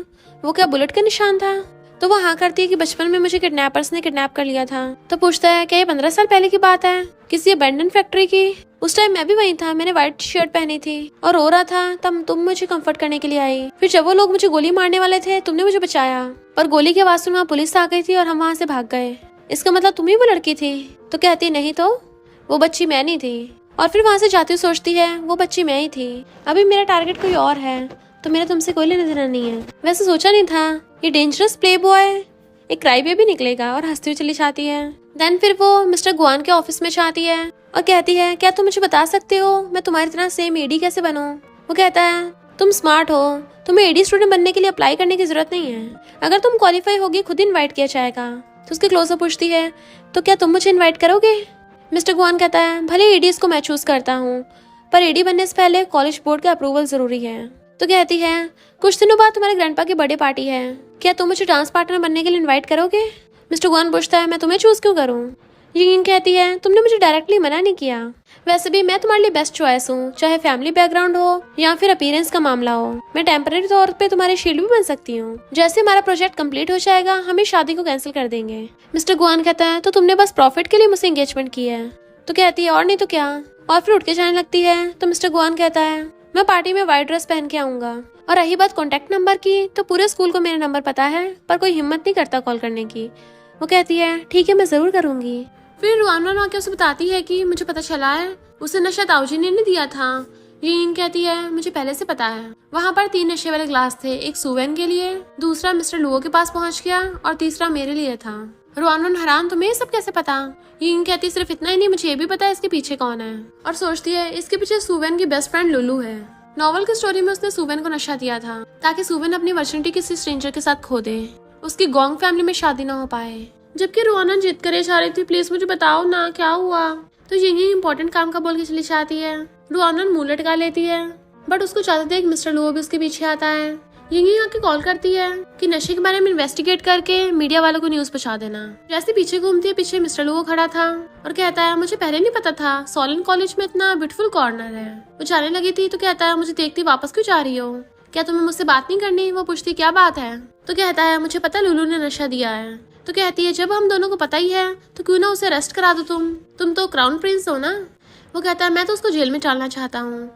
वो क्या बुलेट का निशान था। तो वो हाँ करती है कि बचपन में मुझे किडनैपर्स ने किडनैप कर लिया था। तो पूछता है क्या ये 15 साल पहले की बात है, किसी अबैंडन फैक्ट्री की। उस टाइम मैं भी वहीं था, मैंने व्हाइट शर्ट पहनी थी और रो रहा था, तब तुम मुझे कंफर्ट करने के लिए आई। फिर जब वो लोग मुझे गोली मारने वाले थे तुमने मुझे बचाया, पर गोली की आवाज सुन वहाँ पुलिस आ गई थी और हम वहाँ से भाग गए। इसका मतलब तुम ही वो लड़की थी। तो कहती नहीं तो वो बच्ची मैं नहीं थी। और फिर वहाँ से जाती हुई सोचती है वो बच्ची मैं ही थी, अभी मेरा टारगेट कोई और है, तो मेरा तुमसे कोई लेना देना नहीं है। वैसे सोचा नहीं था ये डेंजरस प्ले बॉय एक क्राई बेबी निकलेगा, और हंसती हुई चली जाती है। देन फिर वो मिस्टर गुआन के ऑफिस में जाती है और कहती है क्या तुम मुझे बता सकते हो मैं तुम्हारी तरह सेम एडी कैसे बनूं। वो कहता है तुम स्मार्ट हो, तुम्हें एडी स्टूडेंट बनने के लिए अप्लाई करने की जरूरत नहीं है, अगर तुम क्वालिफाई होगी खुद इनवाइट किया जाएगा। तो उसके क्लोजअप पूछती है तो क्या तुम मुझे इन्वाइट करोगे। मिस्टर गुआन कहता है भले एडीज को मैं चूज करता हूँ, पर एडी बनने से पहले कॉलेज बोर्ड का अप्रूवल जरूरी है। तो कहती है कुछ दिनों बाद तुम्हारे ग्रैंडपा की बर्थडे पार्टी है, क्या तुम मुझे डांस पार्टनर बनने के लिए इनवाइट करोगे। मिस्टर गुआन पूछता है मैं तुम्हें चूज क्यों करूं। यिंग कहती है तुमने मुझे डायरेक्टली मना नहीं किया, वैसे भी मैं तुम्हारे लिए बेस्ट चॉइस हूँ, चाहे फैमिली बैकग्राउंड हो या फिर अपीयरेंस का मामला हो। मैं टेम्पररी तौर पे तुम्हारी शील्ड भी बन सकती हूँ, जैसे हमारा प्रोजेक्ट कंप्लीट हो जाएगा हम इस शादी को कैंसिल कर देंगे। मिस्टर गुआन कहता है तो तुमने बस प्रॉफिट के लिए मुझसे एंगेजमेंट की है। तो कहती है और नहीं तो क्या, और फिर उठ के जाने लगती है। तो मिस्टर गुआन कहता है मैं पार्टी में व्हाइट ड्रेस पहन के आऊंगा। और रही बात कॉन्टेक्ट नंबर की, तो पूरे स्कूल को मेरा नंबर पता है, पर कोई हिम्मत नहीं करता कॉल करने की। वो कहती है ठीक है मैं जरूर करूंगी। फिर रुआनवान आके उसे बताती है कि मुझे पता चला है उसे नशा ताऊजी ने नहीं दिया था। यिंग कहती है मुझे पहले से पता है। वहाँ पर 3 नशे वाले ग्लास थे, एक सुवेन के लिए, दूसरा मिस्टर लुओ के पास पहुँच गया और तीसरा मेरे लिए था। रुआनवान हैरान तुम्हें सब कैसे पता। यिंग कहती सिर्फ इतना ही नहीं मुझे ये भी पता है इसके पीछे कौन है, और सोचती है इसके पीछे सुवेन की बेस्ट फ्रेंड लुलू है। नॉवल की स्टोरी में उसने सुवेन को नशा दिया था ताकि सुवेन अपनी वर्जिनिटी किसी स्ट्रेंजर के साथ खो दे, उसकी गोंग फैमिली में शादी ना हो पाए। जबकि रुआनवान जिद करे जा रही थी प्लीज मुझे बताओ ना क्या हुआ, तो यिंग इम्पोर्टेंट काम का बोल के चली जाती है। रुआनवान मुंह लटका लेती है, बट उसको चाहते देख मिस्टर लुओ भी उसके पीछे आता है। यिंग आके कॉल करती है कि नशे के बारे में इन्वेस्टिगेट करके मीडिया वालों को न्यूज पहुंचा देना। जैसे पीछे घूमती है, पीछे मिस्टर लुओ खड़ा था और कहता है मुझे पहले नहीं पता था सोलन कॉलेज में इतना ब्यूटीफुल कॉर्नर है। वो जाने लगी थी तो कहता है मुझे देखती वापस क्यों जा रही हो, क्या तुम्हें मुझसे बात नहीं करनी। वो पूछती क्या बात है, तो कहता है मुझे पता लुलू ने नशा दिया है। तो कहती है जब हम दोनों को पता ही है तो क्यों ना उसे अरेस्ट करा दो, तुम तो क्राउन प्रिंस हो ना। वो कहता है मैं तो उसको जेल में डालना चाहता हूँ,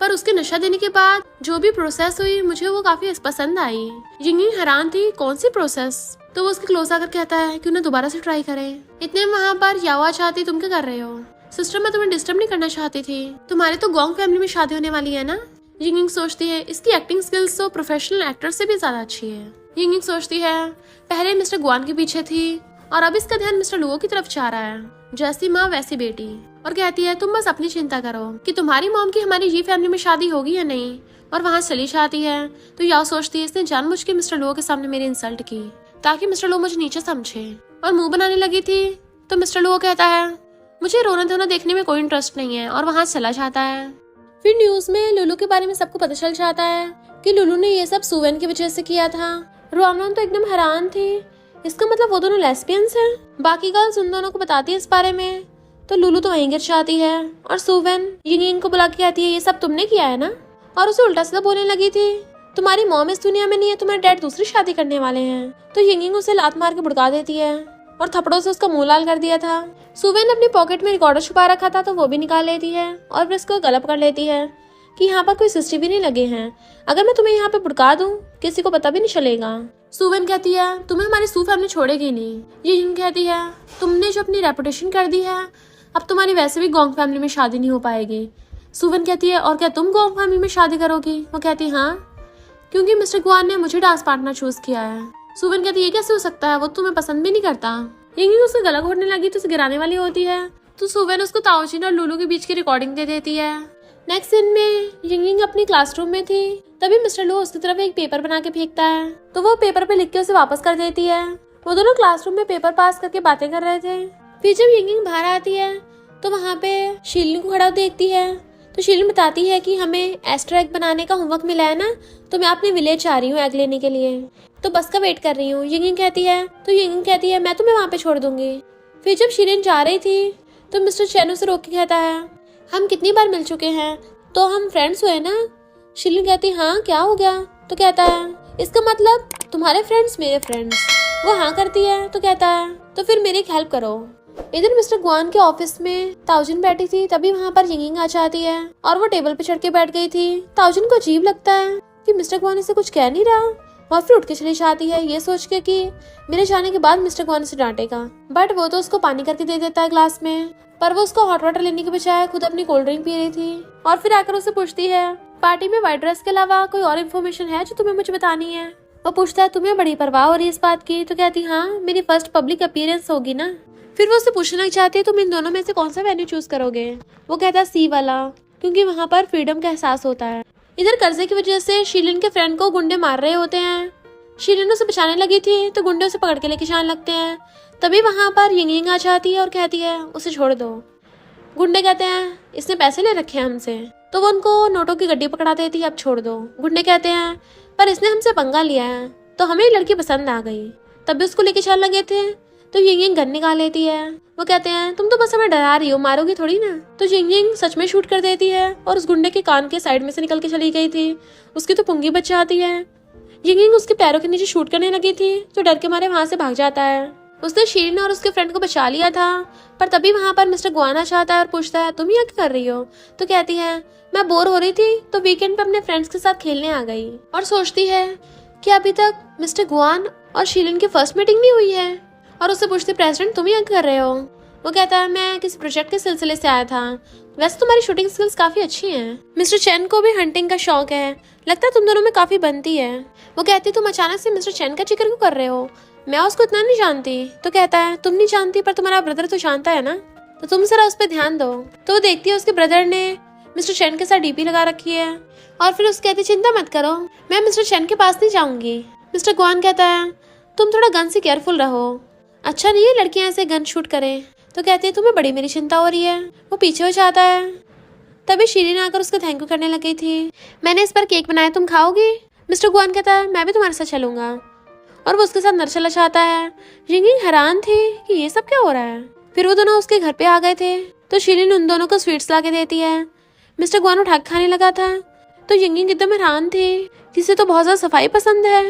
पर उसके नशा देने के बाद जो भी प्रोसेस हुई मुझे वो काफी पसंद आई। यिंग हैरान थी कौन सी प्रोसेस। तो वो उसके क्लोज आकर कहता है क्यों ना दोबारा से ट्राई करें। इतने वहाँ पर यावा चाहती तुम क्या कर रहे हो। सिस्टर मैं तुम्हें डिस्टर्ब नहीं करना चाहती थी, तुम्हारे तो गोंग फैमिली में शादी होने वाली है ना। यिंग सोचती है इसकी एक्टिंग स्किल्स तो प्रोफेशनल एक्टर से भी ज्यादा अच्छी है। यिंग सोचती है पहले मिस्टर गुआन के पीछे थी और अब इसका ध्यान मिस्टर लुओ की तरफ जा रहा है, जैसी माँ वैसी बेटी। और कहती है तुम बस अपनी चिंता करो कि तुम्हारी मॉम की हमारी ये फैमिली में शादी होगी या नहीं। और वहाँ चली जाती है तो याओ सोचती है इसने जानबूझ के मिस्टर लुओ के सामने मेरी इंसल्ट की ताकि मिस्टर लुओ मुझे नीचे समझे, और मुंह बनाने लगी थी। तो मिस्टर लुओ कहता है मुझे रोना धोना देखने में कोई इंटरेस्ट नहीं है, और वहाँ चला जाता है। फिर न्यूज में लुलू के बारे में सबको पता चल जाता है कि लुलू ने ये सब सुवेन की वजह से किया था। रुआनवान तो एकदम हैरान थी, इसका मतलब वो दोनों लेस्बियंस हैं। बाकी गर्ल्स उन दोनों को बताती है इस बारे में, तो लुलू तो वहीं गिर जाती है। और सुवेन यिंग को बुला के कहती है ये सब तुमने किया है ना, और उसे उल्टा सीधा बोलने लगी थी तुम्हारी मॉम इस दुनिया में नहीं है, तुम्हारे डैड दूसरी शादी करने वाले हैं। तो यिंग उसे लात मार के भुड़का देती है और थप्पड़ों से उसका मुंह लाल कर दिया था। सुवेन ने अपनी पॉकेट में रिकॉर्डर छुपा रखा था तो वो भी निकाल लेती है और फिर उसको गलत कर लेती है कि यहाँ पर कोई सीसीटीवी नहीं लगे हैं, अगर मैं तुम्हें यहाँ पे भुड़का दूं किसी को पता भी नहीं चलेगा। सुवेन कहती है तुम्हें हमारी सू फैमिली छोड़ेगी नहीं। यिंग कहती है तुमने जो अपनी रेपुटेशन कर दी है अब तुम्हारी वैसे भी गोंग फैमिली में शादी नहीं हो पाएगी। सुवेन कहती है और क्या तुम गोंग फैमिली में शादी करोगी। वो कहती है हाँ, क्योंकि मिस्टर गुआन ने मुझे डांस पार्टनर चूज किया है। सुवेन कहती है ये कैसे हो सकता है, वो तुम्हें पसंद भी नहीं करता। यिंग उससे गला घोटने लगी तो उसे गिराने वाली होती है, तो सुवेन उसको ताओजिन और लुलू के बीच की रिकॉर्डिंग दे देती है। नेक्स्ट सीन में यिंग अपनी क्लासरूम में थी, तभी मिस्टर लू उसकी तरफ एक पेपर बना के फेंकता है, तो वो पेपर पे लिख के उसे वापस कर देती है। वो दोनों क्लासरूम में पेपर पास करके बातें कर रहे थे। फिर जब यिंग बाहर आती है तो वहाँ पे शीलिन को खड़ा देखती है, तो शीलिन बताती है कि हमें एस्टर एग बनाने का होमवर्क मिला है ना, तो मैं अपने विलेज जा रही हूँ एग लेने के लिए, तो बस का वेट कर रही हूँ। यिंग कहती है मैं तुम्हें वहाँ पे छोड़ दूंगी। फिर जब शीलिन जा रही थी तो मिस्टर चैन उसे रोक के कहता है हम कितनी बार मिल चुके हैं, तो हम फ्रेंड्स हुए ना। शीलिन कहती हाँ क्या हो गया, तो कहता है इसका मतलब तुम्हारे फ्रेंड्स मेरे फ्रेंड्स। वो हाँ करती है तो कहता है तो फिर मेरी हेल्प करो। इधर मिस्टर ग्वान के ऑफिस में ताउजिन बैठी थी, तभी वहाँ पर यिंग आ जाती है और वो टेबल पे चढ़ के बैठ गई थी। ताउजिन को अजीब लगता है कि मिस्टर ग्वान इसे कुछ कह नहीं रहा और फिर उठ के चली जाती है, ये सोच के कि मेरे जाने के बाद मिस्टर ग्वान इसे डांटेगा। बट वो तो उसको पानी करके दे देता है ग्लास में, पर वो उसको हॉट वाटर लेने के बजाय खुद अपनी कोल्ड ड्रिंक पी रही थी। और फिर आकर उसे पूछती है पार्टी में व्हाइट ड्रेस के अलावा कोई और इन्फॉर्मेशन है जो तुम्हें मुझे बतानी है। वो पूछता है तुम्हें बड़ी परवाह हो रही है इस बात की, तो कहती हाँ मेरी फर्स्ट पब्लिक अपीयरेंस होगी ना। फिर वो उससे पूछना चाहती है तुम इन दोनों में से कौन सा वेन्यू चूज करोगे। वो कहता है सी वाला, क्योंकि वहाँ पर फ्रीडम का एहसास होता है। इधर कर्जे की वजह से शीलिन के फ्रेंड को गुंडे मार रहे होते हैं। शीलिन उसे बचाने लगी थी तो गुंडे उसे पकड़ के लेके जाने लगते हैं। तभी वहाँ पर यिंग आ जाती है और कहती है उसे छोड़ दो। गुंडे कहते हैं इसने पैसे ले रखे हैं हमसे, तो वो उनको नोटों की गड्डी पकड़ा देती है अब छोड़ दो। गुंडे कहते हैं पर इसने हमसे पंगा लिया है तो हमें लड़की पसंद आ गई, तब भी उसको लेके चल लगे थे। तो यिंग गन निकाल लेती है। वो कहते हैं तुम तो बस हमें डरा रही हो, मारोगी थोड़ी ना। तो यिंग सच में शूट कर देती है और उस गुंडे के कान के साइड में से निकल के चली गई थी। उसकी तो पुंगी बच जाती है। यिंग उसके पैरों के नीचे शूट करने लगी थी तो डर के मारे वहां से भाग जाता है। उसने शीलिन और उसके फ्रेंड को बचा लिया था, पर तभी वहां पर मिस्टर ग्वान आ जाता है और पूछता है तुम यहाँ क्या कर रही हो। तो कहती है मैं बोर हो रही थी तो वीकेंड पे अपने फ्रेंड्स के साथ खेलने आ गई। और सोचती है कि अभी तक मिस्टर ग्वान और शीलिन की फर्स्ट मीटिंग नहीं हुई है। और उससे पूछती प्रेसिडेंट तुम यहाँ कर रहे हो। वो कहता है मैं किसी प्रोजेक्ट के सिलसिले से आया था, वैसे तुम्हारी शूटिंग स्किल्स काफी अच्छी हैं। मिस्टर चैन को भी हंटिंग का शौक है, लगता है तुम दोनों में काफी बनती है। वो कहती तुम अचानक से मिस्टर चैन का जिक्र क्यों कर रहे हो, मैं उसको इतना नहीं जानती। तो कहता है तुम नहीं जानती पर तुम्हारा ब्रदर तो जानता है ना, तो तुम जरा उस पर ध्यान दो। तो वो देखती है उसके ब्रदर ने मिस्टर चैन के साथ डीपी लगा रखी है और फिर उसके कहती चिंता मत करो मैं मिस्टर चैन के पास नहीं जाऊंगी। मिस्टर ग्वान कहता है तुम थोड़ा गन से केयरफुल रहो, अच्छा नहीं है लड़कियां ऐसे गन शूट करें। तो कहती है तुम्हें बड़ी मेरी चिंता हो रही है। वो पीछे हो जाता है। तभी शीलिन आकर उसको थैंक यू करने लगी थी, मैंने इस पर केक बनाया तुम खाओगी। मिस्टर ग्वान कहता है मैं भी तुम्हारे साथ चलूंगा और वो उसके साथ नर चला जाता है। यिंग हैरान थी कि ये सब क्या हो रहा है। फिर वो दोनों उसके घर पे आ गए थे तो शीलिन उन दोनों को स्वीट्स ला के देती है। मिस्टर ग्वान उठा के खाने लगा था तो यिंग एकदम हैरान थी, किसे तो बहुत ज्यादा सफाई पसंद है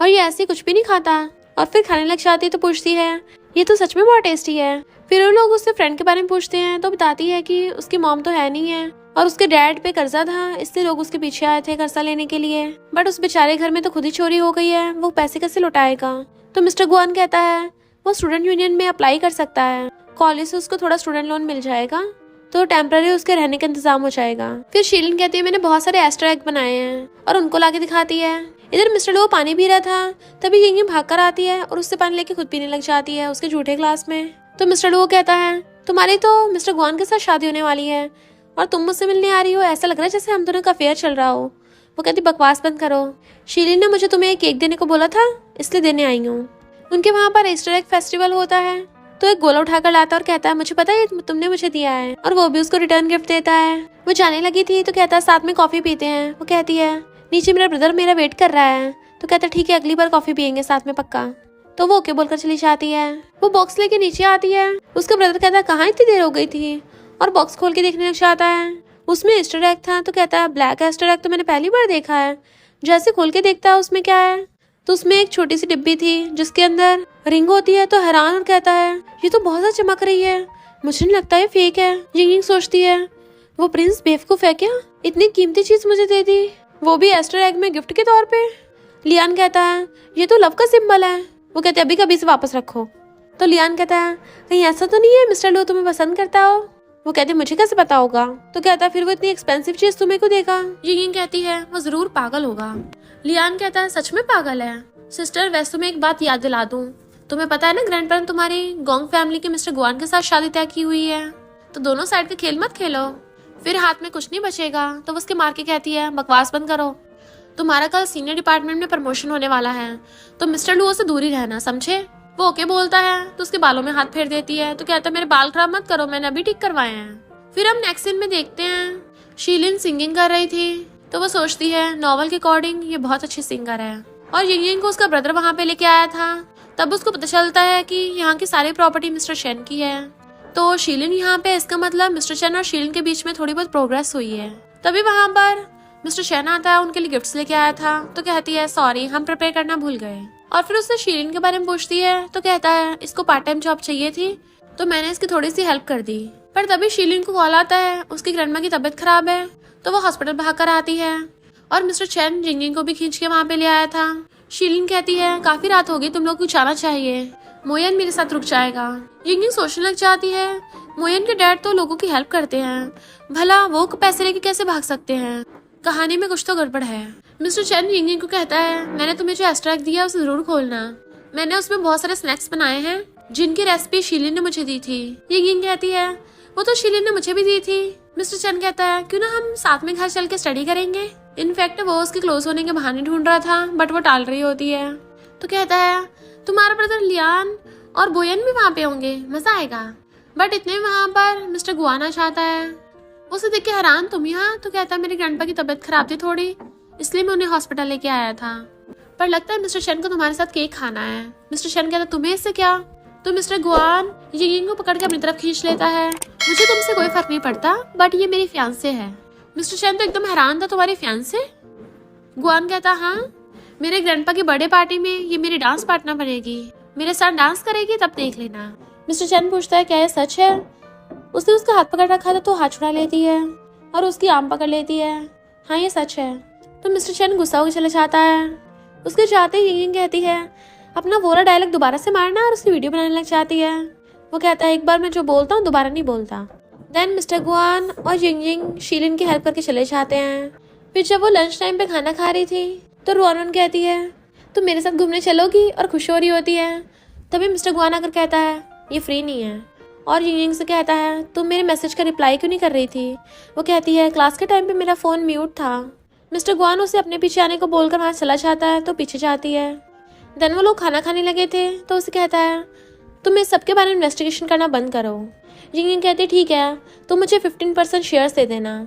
और ये ऐसे कुछ भी नहीं खाता। और फिर खाने लग जाती तो पूछती है ये तो सच में बहुत टेस्टी है। फिर वो लोग उससे फ्रेंड के बारे में पूछते हैं तो बताती है कि उसकी मॉम तो है नहीं है और उसके डैड पे कर्जा था, इसलिए लोग उसके पीछे आए थे कर्जा लेने के लिए, बट उस बेचारे घर में तो खुद ही चोरी हो गई है, वो पैसे कैसे लौटाएगा। तो मिस्टर ग्वान कहता है वो स्टूडेंट यूनियन में अप्लाई कर सकता है, कॉलेज से उसको थोड़ा स्टूडेंट लोन मिल जाएगा तो टेम्पररी उसके रहने का इंतजाम हो जाएगा। फिर शीलिन कहती है मैंने बहुत सारे एस्टर एग बनाए हैं और उनको लाके दिखाती है। इधर मिस्टर लो पानी पी रहा था, तभी यिंग भाग कर आती है और उससे पानी लेके खुद पीने लग जाती है उसके झूठे ग्लास में। तो मिस्टर लो कहता है तुम्हारी तो मिस्टर ग्वान के साथ शादी होने वाली है और तुम मुझसे मिलने आ रही हो, ऐसा लग रहा है जैसे हम दोनों का अफेयर चल रहा हो। वो कहती बकवास बंद करो, शीलिन ने मुझे तुम्हें एक केक देने को बोला था इसलिए देने आई हूँ। उनके वहाँ पर ईस्टर एग फेस्टिवल होता है तो एक गोला उठाकर लाता और कहता है मुझे पता है तुमने मुझे दिया है, और वो भी उसको रिटर्न गिफ्ट देता है। वो जाने लगी थी तो कहता है साथ में कॉफी पीते हैं। वो कहती है नीचे मेरा ब्रदर मेरा वेट कर रहा है। तो कहता है ठीक है अगली बार कॉफी पियेंगे साथ में पक्का। तो वो ओके बोलकर चली जाती है। वो बॉक्स लेके नीचे आती है, उसका ब्रदर कहता है कहाँ इतनी देर हो गई थी, और बॉक्स खोल के देखने लग जाता है। उसमें ईस्टर एग था तो कहता है ब्लैक ईस्टर एग तो मैंने पहली बार देखा है। जैसे खोल के देखता है उसमें क्या है, तो उसमें एक छोटी सी डिब्बी थी जिसके अंदर रिंग होती है। तो हैरान और कहता है ये तो बहुत ज्यादा चमक रही है, मुझे नहीं लगता है फेक है। यिंग सोचती है वो प्रिंस बेवकूफ है क्या, इतनी कीमती चीज मुझे दे दी, वो भी एस्टर एग में गिफ्ट के तौर पे। लियान कहता है ये तो लव का सिंबल है। वो कहते अभी कभी से वापस रखो। तो लियान कहता है कहीं ऐसा तो नहीं है मिस्टर लो तुम्हें पसंद करता हो। वो कहते मुझे कैसे पता होगा। तो कहता है फिर वो इतनी एक्सपेंसिव चीज तुम्हें को देगा। यिंग कहती है वो जरूर पागल होगा। लियान कहता है सच में पागल है। सिस्टर वैसे तुम्हें एक बात याद दिला दूं, तुम्हें पता है ना ग्रैंड पेरेंट तुम्हारी गोंग फैमिली के मिस्टर ग्वान के साथ शादी तय की हुई है, तो दोनों साइड का खेल मत खेलो, फिर हाथ में कुछ नहीं बचेगा। तो वो उसके मार के कहती है बकवास बंद करो, तुम्हारा कल सीनियर डिपार्टमेंट में प्रमोशन होने वाला है तो मिस्टर लुओ से दूर ही रहना, समझे। वो ओके बोलता है तो उसके बालों में हाथ फेर देती है। तो कहता है मेरे बाल खराब मत करो, मैंने अभी ठीक करवाए हैं। फिर हम नेक्स्ट सीन में देखते हैं शीलिन सिंगिंग कर रही थी तो वो सोचती है नॉवल के अकॉर्डिंग ये बहुत अच्छी सिंगर है। और यिंग को उसका ब्रदर वहाँ पे लेके आया था। तब उसको पता चलता है कि यहाँ की सारी प्रॉपर्टी मिस्टर चेन की है। तो शीलिन यहाँ पे, इसका मतलब मिस्टर चेन और शीलिन के बीच में थोड़ी बहुत प्रोग्रेस हुई है। तभी वहाँ पर मिस्टर चेन आता है, उनके लिए गिफ्ट्स लेके आया था। तो कहती है सॉरी हम प्रिपेयर करना भूल गए। और फिर उससे शीलिन के बारे में पूछती है तो कहता है इसको पार्ट टाइम जॉब चाहिए थी तो मैंने इसकी थोड़ी सी हेल्प कर दी। पर तभी शीलिन को कॉल आता है, उसकी ग्रैंडमा की तबीयत खराब है तो वो हॉस्पिटल भागकर आती है। और मिस्टर चेन यिंग को भी खींच के वहाँ पे ले आया था। शीलिन कहती है काफी रात हो गई, तुम लोग को जाना चाहिए, मोयन मेरे साथ रुक जाएगा। यिंग सोचने लग जाती है मोयन के डैड तो लोगों की हेल्प करते हैं, भला वो पैसे लेके कैसे भाग सकते हैं, कहानी में कुछ तो गड़बड़ है। मिस्टर चेन यिंग को कहता है मैंने तुम्हें जो एस्ट्रैक्ट दिया उसे जरूर खोलना, मैंने उसमें बहुत सारे स्नैक्स बनाए हैं जिनकी रेसिपी शीलिन ने मुझे दी थी। यिंग कहती है वो तो शीलिन ने मुझे भी दी थी। मिस्टर चेन कहता है क्यों ना हम साथ में घर चल के स्टडी करेंगे। इनफैक्ट वो उसके क्लोज होने के बहाने ढूंढ रहा था बट वो टाल रही होती है। तो कहता है तुम्हारा ब्रदर लियान और बोयन भी वहाँ पे होंगे, मजा आएगा। बट इतने वहाँ पर मिस्टर गुआना चाहता है। उसे देख के हैरान तुम यहाँ। तो कहता है मेरी ग्रैंडपा की तबीयत खराब थी थोड़ी, इसलिए मैं उन्हें हॉस्पिटल लेके आया था, पर लगता है मिस्टर चेन को तुम्हारे साथ केक खाना है। मिस्टर चेन कहता तुम्हें इससे क्या। तो मिस्टर गुआन यिंग को पकड़ के अपनी तरफ खींच लेता है, मुझे तुमसे कोई फर्क नहीं पड़ता बट ये मेरी फियांसे है। मिस्टर चेन तो एकदम हैरान था, तुम्हारी फियांसे। गुआन कहता हाँ, मेरे ग्रैंडपा की बर्थडे पार्टी में ये मेरी डांस पार्टनर बनेगी, मेरे साथ डांस करेगी तब देख लेना। मिस्टर चेन पूछता है क्या ये सच है। उसने उसका हाथ पकड़ रखा था तो हाथ छुड़ा लेती है और उसकी आर्म पकड़ लेती है। हाँ ये सच है। तो मिस्टर चेन गुस्सा होकर चले जाता है। उसके जाते ही यिंग कहती है अपना वोरा डायलॉग दोबारा से मारना और उसकी वीडियो बनाने लग जाती है। वो कहता है एक बार मैं जो बोलता हूँ दोबारा नहीं बोलता। देन मिस्टर गुआन और यिंग शीलिन की हेल्प करके चले जाते हैं। फिर जब वो लंच टाइम पे खाना खा रही थी तो रुआन कहती है तुम मेरे साथ घूमने चलोगी और खुश हो रही होती है। तभी मिस्टर गुआन आकर कहता है ये फ्री नहीं है। और यिंग से कहता है तुम मेरे मैसेज का रिप्लाई क्यों नहीं कर रही थी। वो कहती है क्लास के टाइम पे मेरा फोन म्यूट था। मिस्टर गुआन उसे अपने पीछे आने को बोलकर वहाँ चला जाता है तो पीछे जाती है। देन वो लोग खाना खाने लगे थे तो उसे कहता है तुम इस सबके बारे में इन्वेस्टिगेशन करना बंद करो। यिंग कहती है ठीक है, तुम मुझे 15% शेयर्स दे देना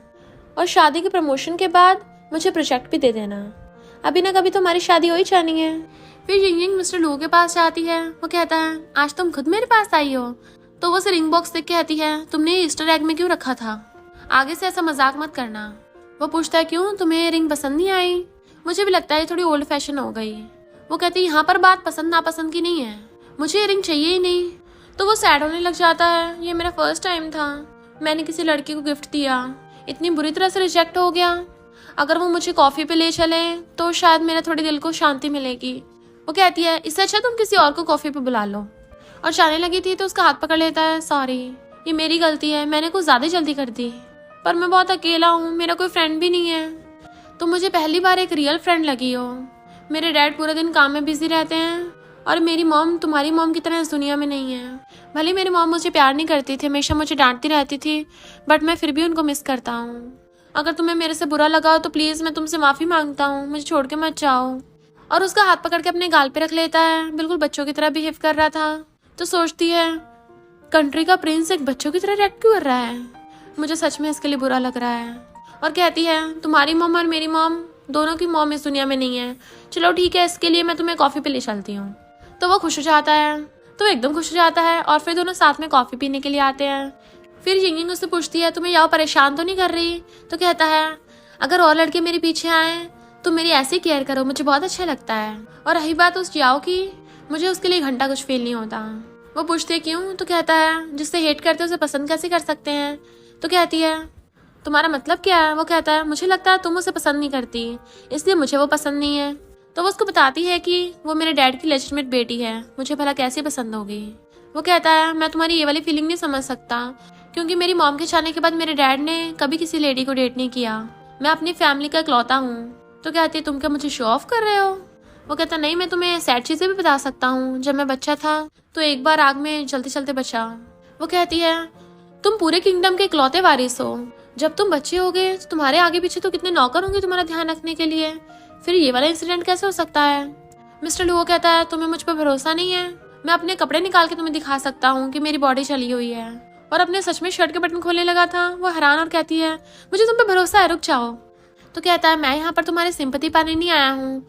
और शादी के प्रमोशन के बाद मुझे प्रोजेक्ट भी दे देना, अभी ना कभी तो हमारी शादी हो ही जानी है। फिर यिंग मिस्टर लू के पास जाती है। वो कहता है आज तुम खुद मेरे पास आई हो। तो वो उसे रिंग बॉक्स देख के कहती है तुमने ये ईस्टर एग में क्यों रखा था, आगे से ऐसा मजाक मत करना। वो पूछता है क्यों, तुम्हें ये रिंग पसंद नहीं आई। मुझे भी लगता है थोड़ी ओल्ड फैशन हो गई। वो कहती है यहाँ पर बात पसंद नापसंद की नहीं है, मुझे ये रिंग चाहिए ही नहीं। तो वो सैड होने लग जाता है, ये मेरा फर्स्ट टाइम था, मैंने किसी लड़की को गिफ्ट दिया, इतनी बुरी तरह से रिजेक्ट हो गया। अगर वो मुझे कॉफी पे ले चले तो शायद मेरे थोड़ी दिल को शांति मिलेगी। वो कहती है इससे अच्छा तुम किसी और को कॉफी पे बुला लो। और जाने लगी थी तो उसका हाथ पकड़ लेता है, सॉरी ये मेरी गलती है, मैंने कुछ ज्यादा जल्दी कर दी, पर मैं बहुत अकेला हूँ, मेरा कोई फ्रेंड भी नहीं है, तो मुझे पहली बार एक रियल फ्रेंड लगी हो। मेरे डैड पूरे दिन काम में बिजी रहते हैं और मेरी मॉम तुम्हारी मॉम की तरह इस दुनिया में नहीं है। भले मेरी मॉम मुझे प्यार नहीं करती थी, हमेशा मुझे डांटती रहती थी, बट मैं फिर भी उनको मिस करता हूँ। अगर तुम्हें मेरे से बुरा लगा हो तो प्लीज मैं तुमसे माफी मांगता हूँ, मुझे छोड़ के मत जाओ। और उसका हाथ पकड़ के अपने गाल पे रख लेता है, बिल्कुल बच्चों की तरह बिहेव कर रहा था। तो सोचती है कंट्री का प्रिंस एक बच्चों की तरह रिएक्ट क्यों कर रहा है, मुझे सच में इसके लिए बुरा लग रहा है। और कहती है तुम्हारी मॉम और मेरी मॉम दोनों की मॉम इस दुनिया में नहीं है, चलो ठीक है इसके लिए मैं तुम्हें कॉफी पे ले चलती हूँ। तो वो खुश हो जाता है, तो एकदम खुश हो जाता है और फिर दोनों साथ में कॉफी पीने के लिए आते हैं। फिर यिंग उससे पूछती है तुम्हें याओ परेशान तो नहीं कर रही। तो कहता है अगर और लड़के मेरे पीछे आए तो मेरी ऐसी केयर करो, मुझे बहुत अच्छा लगता है। और रही बात उस याओ की, मुझे उसके लिए घंटा कुछ फील नहीं होता। वो पूछती है क्यों। तो कहता है जिससे हेट करते उसे पसंद कैसे कर सकते हैं। तो कहती है तुम्हारा मतलब क्या है। वो कहता है मुझे लगता है तुम उसे पसंद नहीं करती, इसलिए मुझे वो पसंद नहीं है। तो वो उसको बताती है कि वो मेरे डैड की लेजिटिमेट बेटी है, मुझे भला कैसे पसंद होगी। वो कहता है मैं तुम्हारी ये वाली फीलिंग नहीं समझ सकता, क्योंकि मेरी मॉम के जाने के बाद मेरे डैड ने कभी किसी लेडी को डेट नहीं किया, मैं अपनी फैमिली का इकलौता हूँ। तो कहती है तुम क्या मुझे शो ऑफ कर रहे हो। वो कहता नहीं मैं तुम्हें सैड चीजें भी बता सकता हूँ, जब मैं बच्चा था तो एक बार आग में चलते चलते बचा। वो कहती है तुम पूरे किंगडम के इकलौते वारिस हो, जब तुम बच्चे हो गए तो तुम्हारे आगे पीछे तो कितने नौकर होंगे तुम्हारा ध्यान रखने के लिए, फिर ये वाला इंसिडेंट कैसे हो सकता है। मिस्टर लू कहता है तुम्हें मुझ पर भरोसा नहीं है, मैं अपने कपड़े निकाल के तुम्हें दिखा सकता हूँ कि मेरी बॉडी चली हुई है। और अपने सच में शर्ट के बटन खोलने लगा था। वो हैरान और कहती है, मुझे तुम पे भरोसा है, रुक जाओ। तो कहता है, मैं यहाँ पर तुम्हारी सिंपैथी पाने नहीं आया हूँ,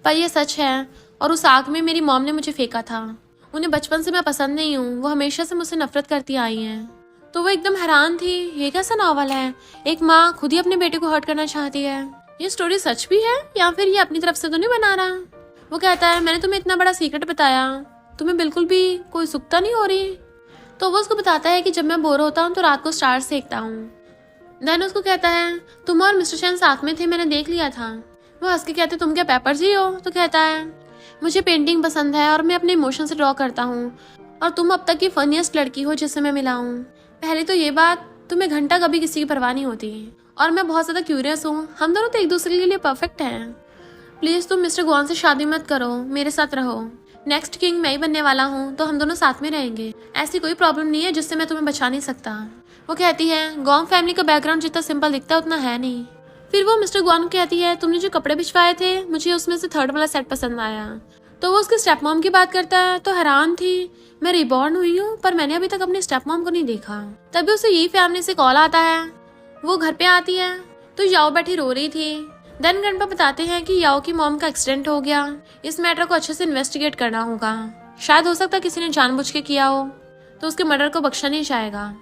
पर ये सच है। और उस आग में मेरी मॉम ने मुझे फेंका था। उन्हें बचपन से मैं पसंद नहीं हूँ, वो हमेशा से मुझसे नफरत करती आई हैं। तो वो एकदम हैरान थी, ये कैसा नॉवल है, एक माँ खुद ही अपने बेटे को हर्ट करना चाहती है। ये स्टोरी सच भी है या फिर ये अपनी तरफ से तो नहीं बना रहा। वो कहता है, मैंने तुम्हें इतना बड़ा सीक्रेट बताया, तुम्हें बिल्कुल भी कोई सुक्ता नहीं हो रही। तो वो उसको बताता है कि जब मैं बोर होता हूँ तो रात को स्टार्स देखता हूँ। देन उसको कहता है, तुम और मिस्टर चैन साथ में थे, मैंने देख लिया था। वो हंस के कहते, तुम क्या पेपर जी हो? तो कहता है, मुझे पेंटिंग पसंद है और मैं अपने इमोशन से ड्रॉ करता हूँ, और तुम अब तक की फनीस्ट लड़की हो जिससे मैं मिला हूँ। पहले तो ये बात, तुम्हें घंटा कभी किसी की परवाह नहीं होती, और मैं बहुत ज्यादा क्यूरियस हूँ। हम दोनों तो एक दूसरे के लिए परफेक्ट हैं। प्लीज तुम मिस्टर गुआन से शादी मत करो, मेरे साथ रहो। नेक्स्ट किंग मैं ही बनने वाला हूँ, तो हम दोनों साथ में रहेंगे। ऐसी कोई प्रॉब्लम नहीं है जिससे मैं तुम्हें बचा नहीं सकता। वो कहती है, गॉन्ग फैमिली का बैकग्राउंड जितना सिंपल दिखता है उतना है नहीं। फिर वो मिस्टर गुआन को कहती है, तुमने जो कपड़े भिजवाए थे, मुझे उसमें से 3rd वाला सेट पसंद आया। तो वो उसके स्टेप मॉम की बात करता है। तो हैरान थी, मैं रिबॉर्न हुई हूँ पर मैंने अभी तक अपने स्टेप मॉम को नहीं देखा। तभी उसे यही फैमिली से कॉल आता है। वो घर पे आती है तो याओ बैठी रो रही थी। देन ग्रैंडपा बताते हैं कि याओ की मॉम का एक्सीडेंट हो गया, इस मैटर को अच्छे से इन्वेस्टिगेट करना होगा। शायद हो सकता है किसी ने जानबूझ के किया हो, तो उसके मर्डर को बख्शा नहीं जाएगा।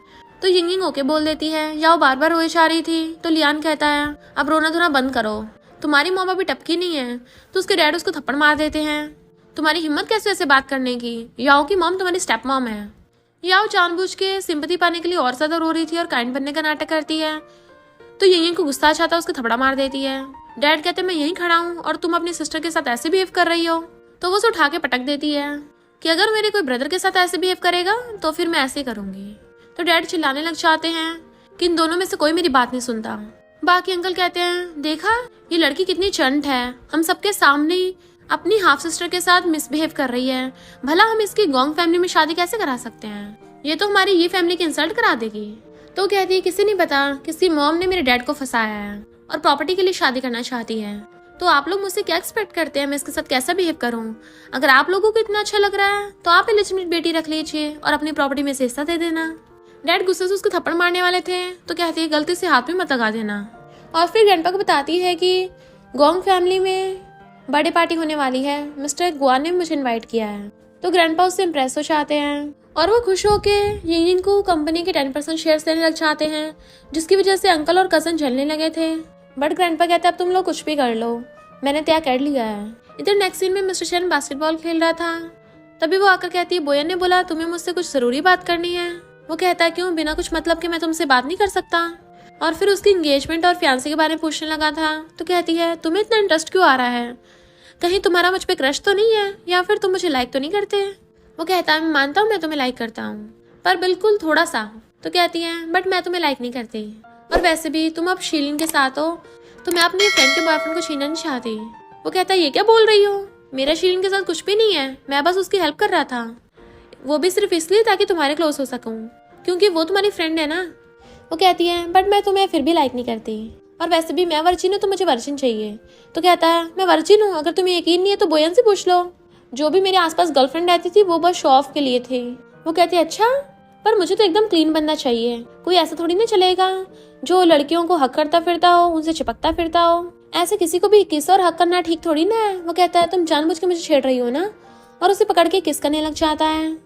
तो यिंग ओके बोल देती है। याओ बार बार रोए जा रही थी। तो लियान कहता है, अब रोना धोना बंद करो, तुम्हारी मॉम अभी टपकी नहीं है। तो उसके डैड उसको थप्पड़ मार देते हैं। तुम्हारी हिम्मत कैसे ऐसे बात करने की, याओ की मॉम तुम्हारी स्टेप मॉम है। याओ जानबूझ के सिंपैथी पाने के लिए और ज्यादा रो रही थी और काइंड बनने का नाटक करती है। तो यिंग को गुस्सा आ जाता है, उसको थप्पड़ा मार देती है। डैड कहते हैं, मैं यहीं खड़ा हूँ और तुम अपनी सिस्टर के साथ ऐसे बिहेव कर रही हो। तो वो उसे उठा के पटक देती है कि अगर मेरे कोई ब्रदर के साथ ऐसे बिहेव करेगा तो फिर मैं ऐसे करूंगी। तो डैड चिल्लाने लग जाते हैं कि इन दोनों में से कोई मेरी बात नहीं सुनता। बाकी अंकल कहते हैं, देखा ये लड़की कितनी चंट है, हम सबके सामने अपनी हाफ सिस्टर के साथ मिसबिहेव कर रही है, भला हम इसकी गॉन्ग फैमिली में शादी कैसे करा सकते हैं, ये तो हमारी ये फैमिली की इंसल्ट करा देगी। तो कहती है, किसी नहीं पता, किसी मॉम ने मेरे डैड को फंसाया है और प्रॉपर्टी के लिए शादी करना चाहती है। तो आप लोग मुझसे क्या एक्सपेक्ट करते हैं, मैं इसके साथ कैसा बिहेव करूं? अगर आप लोगों को इतना अच्छा लग रहा है तो आप इलिजिटिमेट बेटी रख लीजिए और अपनी प्रॉपर्टी में से हिस्सा दे देना। डैड गुस्से से उसको थप्पड़ मारने वाले थे तो कहती है, गलती से हाथ में मत लगा देना। और फिर ग्रैंडपा को बताती है कि गॉन्ग फैमिली में बर्थडे पार्टी होने वाली है, मिस्टर गुआन ने मुझे इनवाइट किया है। तो ग्रैंडपा उससे इम्प्रेस हो जाते हैं और वो खुश होके यिंग को कंपनी के 10% शेयर्स देने लग जाते हैं, जिसकी वजह से अंकल और कजन जलने लगे थे। बट ग्रैंडपा कहते हैं, अब तुम लोग कुछ भी कर लो, मैंने तय कर लिया है। इधर नेक्स्ट सीन में मिस्टर चैन बास्केटबॉल खेल रहा था। तभी वो आकर कहती है, बोयन ने बोला तुम्हें मुझसे कुछ जरूरी बात करनी है। वो कहता है, क्यों, बिना कुछ मतलब के मैं तुमसे बात नहीं कर सकता। और फिर उसकी एंगेजमेंट और फियांसे के बारे में पूछने लगा था। तो कहती है, तुम्हें इतना इंटरेस्ट क्यों आ रहा है, कहीं तुम्हारा मुझ पे क्रश तो नहीं है, या फिर तुम मुझे लाइक तो नहीं करते? वो कहता है, मैं मानता हूँ मैं तुम्हें लाइक करता हूँ, पर बिल्कुल थोड़ा सा। तो कहती है, बट मैं तुम्हें लाइक नहीं करती, और वैसे भी तुम अब शीलिन के साथ हो तो मैं अपने फ्रेंड के बॉयफ्रेंड को छीनना नहीं चाहती। वो कहता है, ये क्या बोल रही हो, मेरा शीलिन के साथ कुछ भी नहीं है, मैं बस उसकी हेल्प कर रहा था, वो भी सिर्फ इसलिए ताकि तुम्हारे क्लोज हो सकूं, क्योंकि वो तुम्हारी फ्रेंड है ना। वो कहती है, बट मैं तुम्हें फिर भी लाइक नहीं करती, और वैसे भी मैं वर्जिन हूँ तो मुझे वर्जिन चाहिए। तो कहता है, मैं वर्जिन हूँ, अगर तुम्हें यकीन नहीं है तो बोयन से पूछ लो, जो भी मेरे आसपास गर्लफ्रेंड रहती थी वो बस शो ऑफ के लिए थी। वो कहती है, अच्छा, पर मुझे तो एकदम क्लीन बंदा चाहिए, कोई ऐसा थोड़ी ना चलेगा जो लड़कियों को हक करता फिरता हो, उनसे चिपकता फिरता हो, ऐसे किसी को भी किस और हक करना ठीक थोड़ी ना है। वो कहता है, तुम जानबूझ के मुझे छेड़ रही हो ना, और उसे पकड़ के किस करने लग जाता है,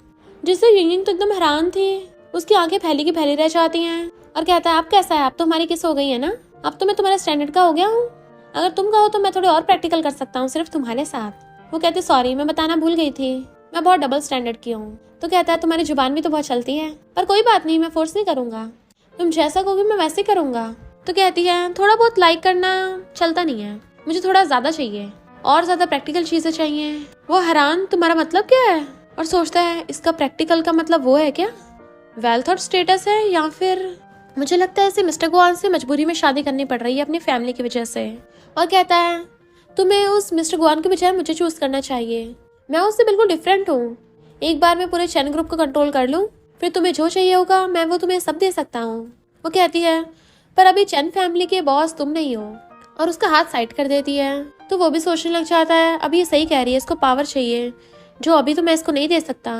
जिससे यिंग तो एकदम हैरान थी, उसकी आंखें फैली की फैली रह जाती हैं, और कहता है, आप कैसा है, आप तो हमारी किस हो गई है ना, अब तो मैं तुम्हारे स्टैंडर्ड का हो गया हूँ, अगर तुम कहो तो मैं थोड़े और प्रैक्टिकल कर सकता हूँ सिर्फ तुम्हारे साथ। वो कहते, सॉरी, मैं बताना भूल गई थी, मैं बहुत डबल स्टैंडर्ड की हूँ। तो कहता है, तुम्हारी जुबान भी तो बहुत चलती है, पर कोई बात नहीं, मैं फोर्स नहीं करूंगा, तुम जैसा कहोगे मैं वैसे करूंगा। तो कहती है, थोड़ा बहुत लाइक करना चलता नहीं है, मुझे थोड़ा ज्यादा चाहिए, और ज्यादा प्रैक्टिकल चीजें चाहिए। वो हैरान, तुम्हारा मतलब क्या है, और सोचता है, इसका प्रैक्टिकल का मतलब वो है क्या, वेल्थ और स्टेटस है, या फिर मुझे लगता है इसे मिस्टर गुआन से मजबूरी में शादी करनी पड़ रही है अपनी फैमिली की वजह से। और कहता है, तुम्हें उस मिस्टर गुआन के बजाय मुझे चूज करना चाहिए, मैं उससे बिल्कुल डिफरेंट हूँ, एक बार मैं पूरे चैन ग्रुप को कंट्रोल कर लूँ, फिर तुम्हें जो चाहिए होगा मैं वो तुम्हें सब दे सकता हूँ। वो कहती है, पर अभी चैन फैमिली के बॉस तुम नहीं हो, और उसका हाथ साइड कर देती है। तो वो भी सोचने लग जाता है, अभी ये सही कह रही है, इसको पावर चाहिए जो अभी तो मैं इसको नहीं दे सकता,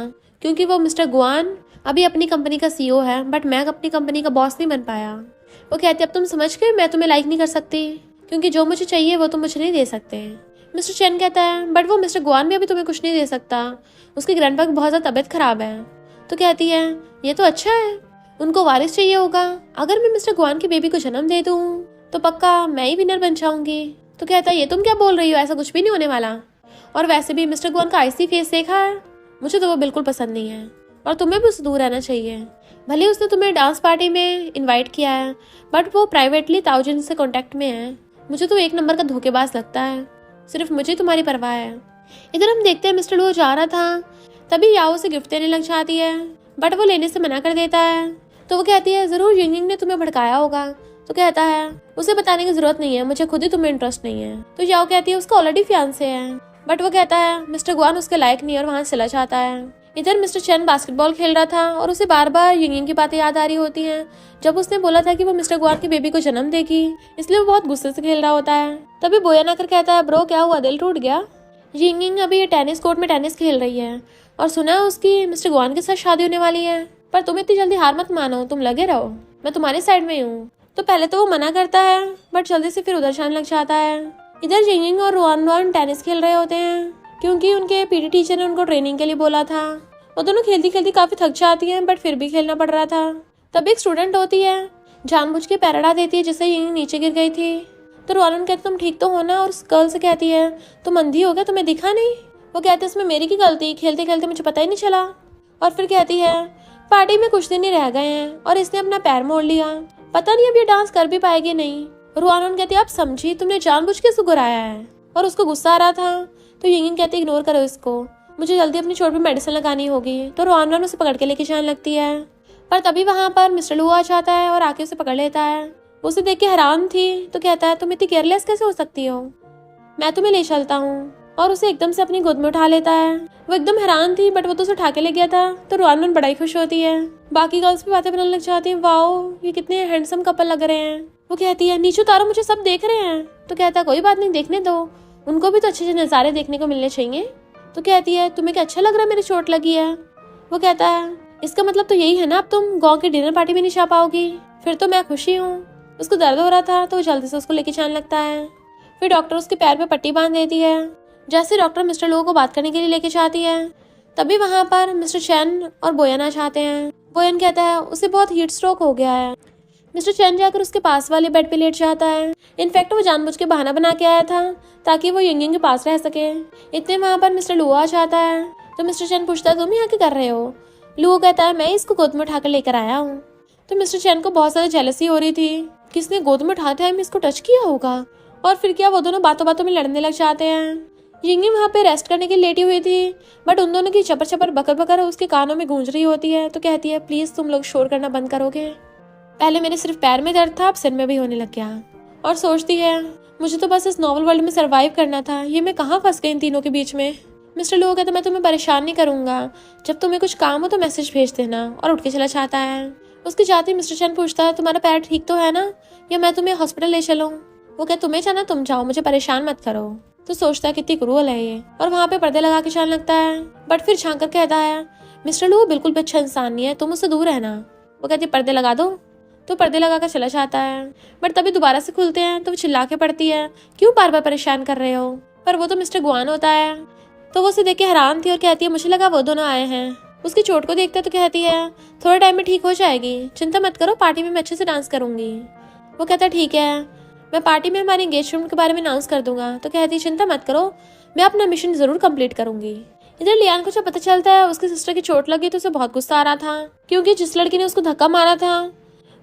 क्योंकि वो मिस्टर गुआन अभी अपनी कंपनी का सीईओ है, बट मैं अपनी कंपनी का बॉस नहीं बन पाया। वो कहती अब तुम समझ गए, मैं तुम्हें लाइक नहीं कर सकती क्योंकि जो मुझे चाहिए वो तुम मुझे नहीं दे सकते। मिस्टर चेन कहता है बट वो मिस्टर गुआन भी अभी तुम्हें कुछ नहीं दे सकता, उसके ग्रैंडपा की बहुत ज़्यादा तबीयत खराब है। तो कहती है ये तो अच्छा है, उनको वारिस चाहिए होगा, अगर मैं मिस्टर गुआन की बेबी को जन्म दे दूँ तो पक्का मैं ही विनर बन जाऊंगी। तो कहता है ये तुम क्या बोल रही हो, ऐसा कुछ भी नहीं होने वाला, और वैसे भी मिस्टर गुआन का आईसी फेस देखा है, मुझे तो वो बिल्कुल पसंद नहीं है और तुम्हें भी उससे दूर रहना चाहिए। भले उसने तुम्हें डांस पार्टी में इनवाइट किया है बट वो प्राइवेटली ताउजिन से कांटेक्ट में है, मुझे तो एक नंबर का धोखेबाज लगता है, सिर्फ मुझे तुम्हारी परवाह है। इधर हम देखते हैं मिस्टर लुओ जा रहा था, तभी याओ से गिफ्ट देने लग जाती है बट वो लेने से मना कर देता है। तो वो कहती है जरूर यिंग ने तुम्हें भड़काया होगा। तो कहता है उसे बताने की जरूरत नहीं है, मुझे खुद ही तुम्हें इंटरेस्ट नहीं है। तो याओ कहती है उसका ऑलरेडी फियांसे है, बट वो कहता है मिस्टर गुआन उसके लायक नहीं और वहाँ चला जाता है। इधर मिस्टर चेन बास्केटबॉल खेल रहा था और उसे बार बार यिंग की बातें याद आ रही होती हैं, जब उसने बोला था कि वो मिस्टर गुआन की बेबी को जन्म देगी, इसलिए वो बहुत गुस्से से खेल रहा होता है। तभी बोयन आकर कहता है ब्रो क्या हुआ, दिल टूट गया? यिंग अभी ये टेनिस कोर्ट में टेनिस खेल रही है और सुना है उसकी मिस्टर गुआन के साथ शादी होने वाली है, पर तुम इतनी जल्दी हार मत मानो, तुम लगे रहो, मैं तुम्हारे साइड में हूँ। तो पहले तो वो मना करता है बट जल्दी से फिर उधर जाने लग जाता है। इधर यिंग और रुआन टेनिस खेल रहे होते हैं क्योंकि उनके पीटी टीचर ने उनको ट्रेनिंग के लिए बोला था। वो दोनों खेलती खेलती काफी थक जाती हैं बट फिर भी खेलना पड़ रहा था। तब एक स्टूडेंट होती है, जानबूझ के पैर अड़ा देती है जिससे यिंग नीचे गिर गई थी। तो रुआन कहती तुम ठीक तो हो ना, और उस गर्ल से कहती है तुम अंधी हो गया, तुम्हें दिखा नहीं? वो कहते इसमें मेरी की गलती, खेलते खेलते मुझे पता ही नहीं चला। और फिर कहती है पार्टी में कुछ दिन ही रह गए हैं और इसने अपना पैर मोड़ लिया, पता नहीं अब ये डांस कर भी पाएगी नहीं। रुआन कहती आप समझी, तुमने जानबूझ के उसको गिराया है, और उसको गुस्सा आ रहा था। तो यिंग कहती इग्नोर करो इसको, मुझे जल्दी अपनी चोट पे मेडिसिन लगानी होगी। तो रुआन उसे पकड़ के लेके जाने लगती है, पर तभी वहां पर मिस्टर लू आ जाता है और आके उसे पकड़ लेता है। उसे देख के हैरान थी तो कहता है तुम इतनी केयरलेस कैसे हो सकती हो, मैं तुम्हें ले चलता हूँ, और उसे एकदम से अपनी गोद में उठा लेता है। वो एकदम हैरान थी बट वो तो उसे उठा के ले गया था। तो रुआन बड़ा ही खुश होती है, बाकी गर्ल्स भी बातें बनाने लग जाती हैं, वाओ ये कितने हैंडसम कपल लग रहे हैं। वो कहती है नीचे उतारो, मुझे सब देख रहे हैं। तो कहता है कोई बात नहीं, देखने दो, उनको भी तो अच्छे अच्छे नज़ारे देखने को मिलने चाहिए। तो कहती है तुम्हें क्या अच्छा लग रहा है मेरी चोट लगी है? वो कहता है इसका मतलब तो यही है ना, अब तुम गाँव की डिनर पार्टी में नहीं जा पाओगी। फिर तो मैं खुशी हूँ। उसको दर्द हो रहा था तो जल्दी से उसको लेके जाने लगता है। फिर डॉक्टर उसके पैर पे पट्टी बांध देती है। जैसे डॉक्टर मिस्टर लो को बात करने के लिए लेके जाती है, तभी वहाँ पर मिस्टर चैन और बोयन आ जाते हैं। बोयन कहता है उसे बहुत हीट स्ट्रोक हो गया है। मिस्टर चैन जाकर उसके पास वाले बेड पे लेट जाता है। इनफैक्ट वो जानबूझ के बहाना बना के आया था ताकि वो यिंग के पास रह सके। इतने वहाँ पर मिस्टर लुओ आ जाता है। तो मिस्टर चैन पूछता है तुम यहाँ क्या कर रहे हो? लुओ कहता है मैं इसको गोद में उठाकर लेकर आया हूँ। तो मिस्टर चैन को बहुत ज्यादा जेलसी हो रही थी, किसने गोद में उठाते टाइम इसको टच किया होगा, और फिर क्या वो दोनों बातों बातों में लड़ने लग जाते हैं। यिंगी वहाँ पे रेस्ट करने के लिए लेटी हुई थी बट उन दोनों की चपर चपर बकर बकर उसके कानों में गूंज रही होती है। तो कहती है प्लीज तुम लोग शोर करना बंद करोगे, पहले मेरे सिर्फ पैर में दर्द था, अब सिर में भी होने लग गया। और सोचती है मुझे तो बस इस नॉवल वर्ल्ड में सरवाइव करना था, ये मैं कहाँ फंस गई इन तीनों के बीच में। मिस्टर लो कहता मैं तुम्हें परेशान नहीं करूंगा, जब तुम्हें कुछ काम हो तो मैसेज भेज देना, और उठ के चला जाता है। उसके जाते ही मिस्टर चैन पूछता है तुम्हारा पैर ठीक तो है ना, या मैं तुम्हें हॉस्पिटल ले चलूं? वो कहता तुम्हें जाना तुम जाओ, मुझे परेशान मत करो। तो सोचता है कितनी क्रूअल है ये, और वहाँ पे पर्दे लगा के जाने लगता है। बट फिर झांक कर कहता है मिस्टर लो बिल्कुल भी अच्छा इंसान नहीं है, तुम उससे दूर रहना। वो कहती पर्दे लगा दो। तो पर्दे लगा कर चला जाता है, बट तभी दोबारा से खुलते हैं तो वो चिल्ला के पड़ती है क्यों बार बार परेशान कर रहे हो। पर वो तो मिस्टर गुआन होता है। तो वो उसे देख के हैरान थी और कहती है मुझे लगा वो दोनों आए हैं। उसकी चोट को देखते तो कहती है थोड़े टाइम में ठीक हो जाएगी, चिंता मत करो, पार्टी में मैं अच्छे से डांस करूंगी। वो कहता ठीक है, मैं पार्टी में हमारी एंगेजमेंट के बारे में अनाउंस कर दूंगा। तो कहती चिंता मत करो, मैं अपना मिशन जरूर कंप्लीट करूंगी। इधर लियान को जब पता चलता है उसकी सिस्टर की चोट लगी तो उसे बहुत गुस्सा आ रहा था, क्योंकि जिस लड़की ने उसको धक्का मारा था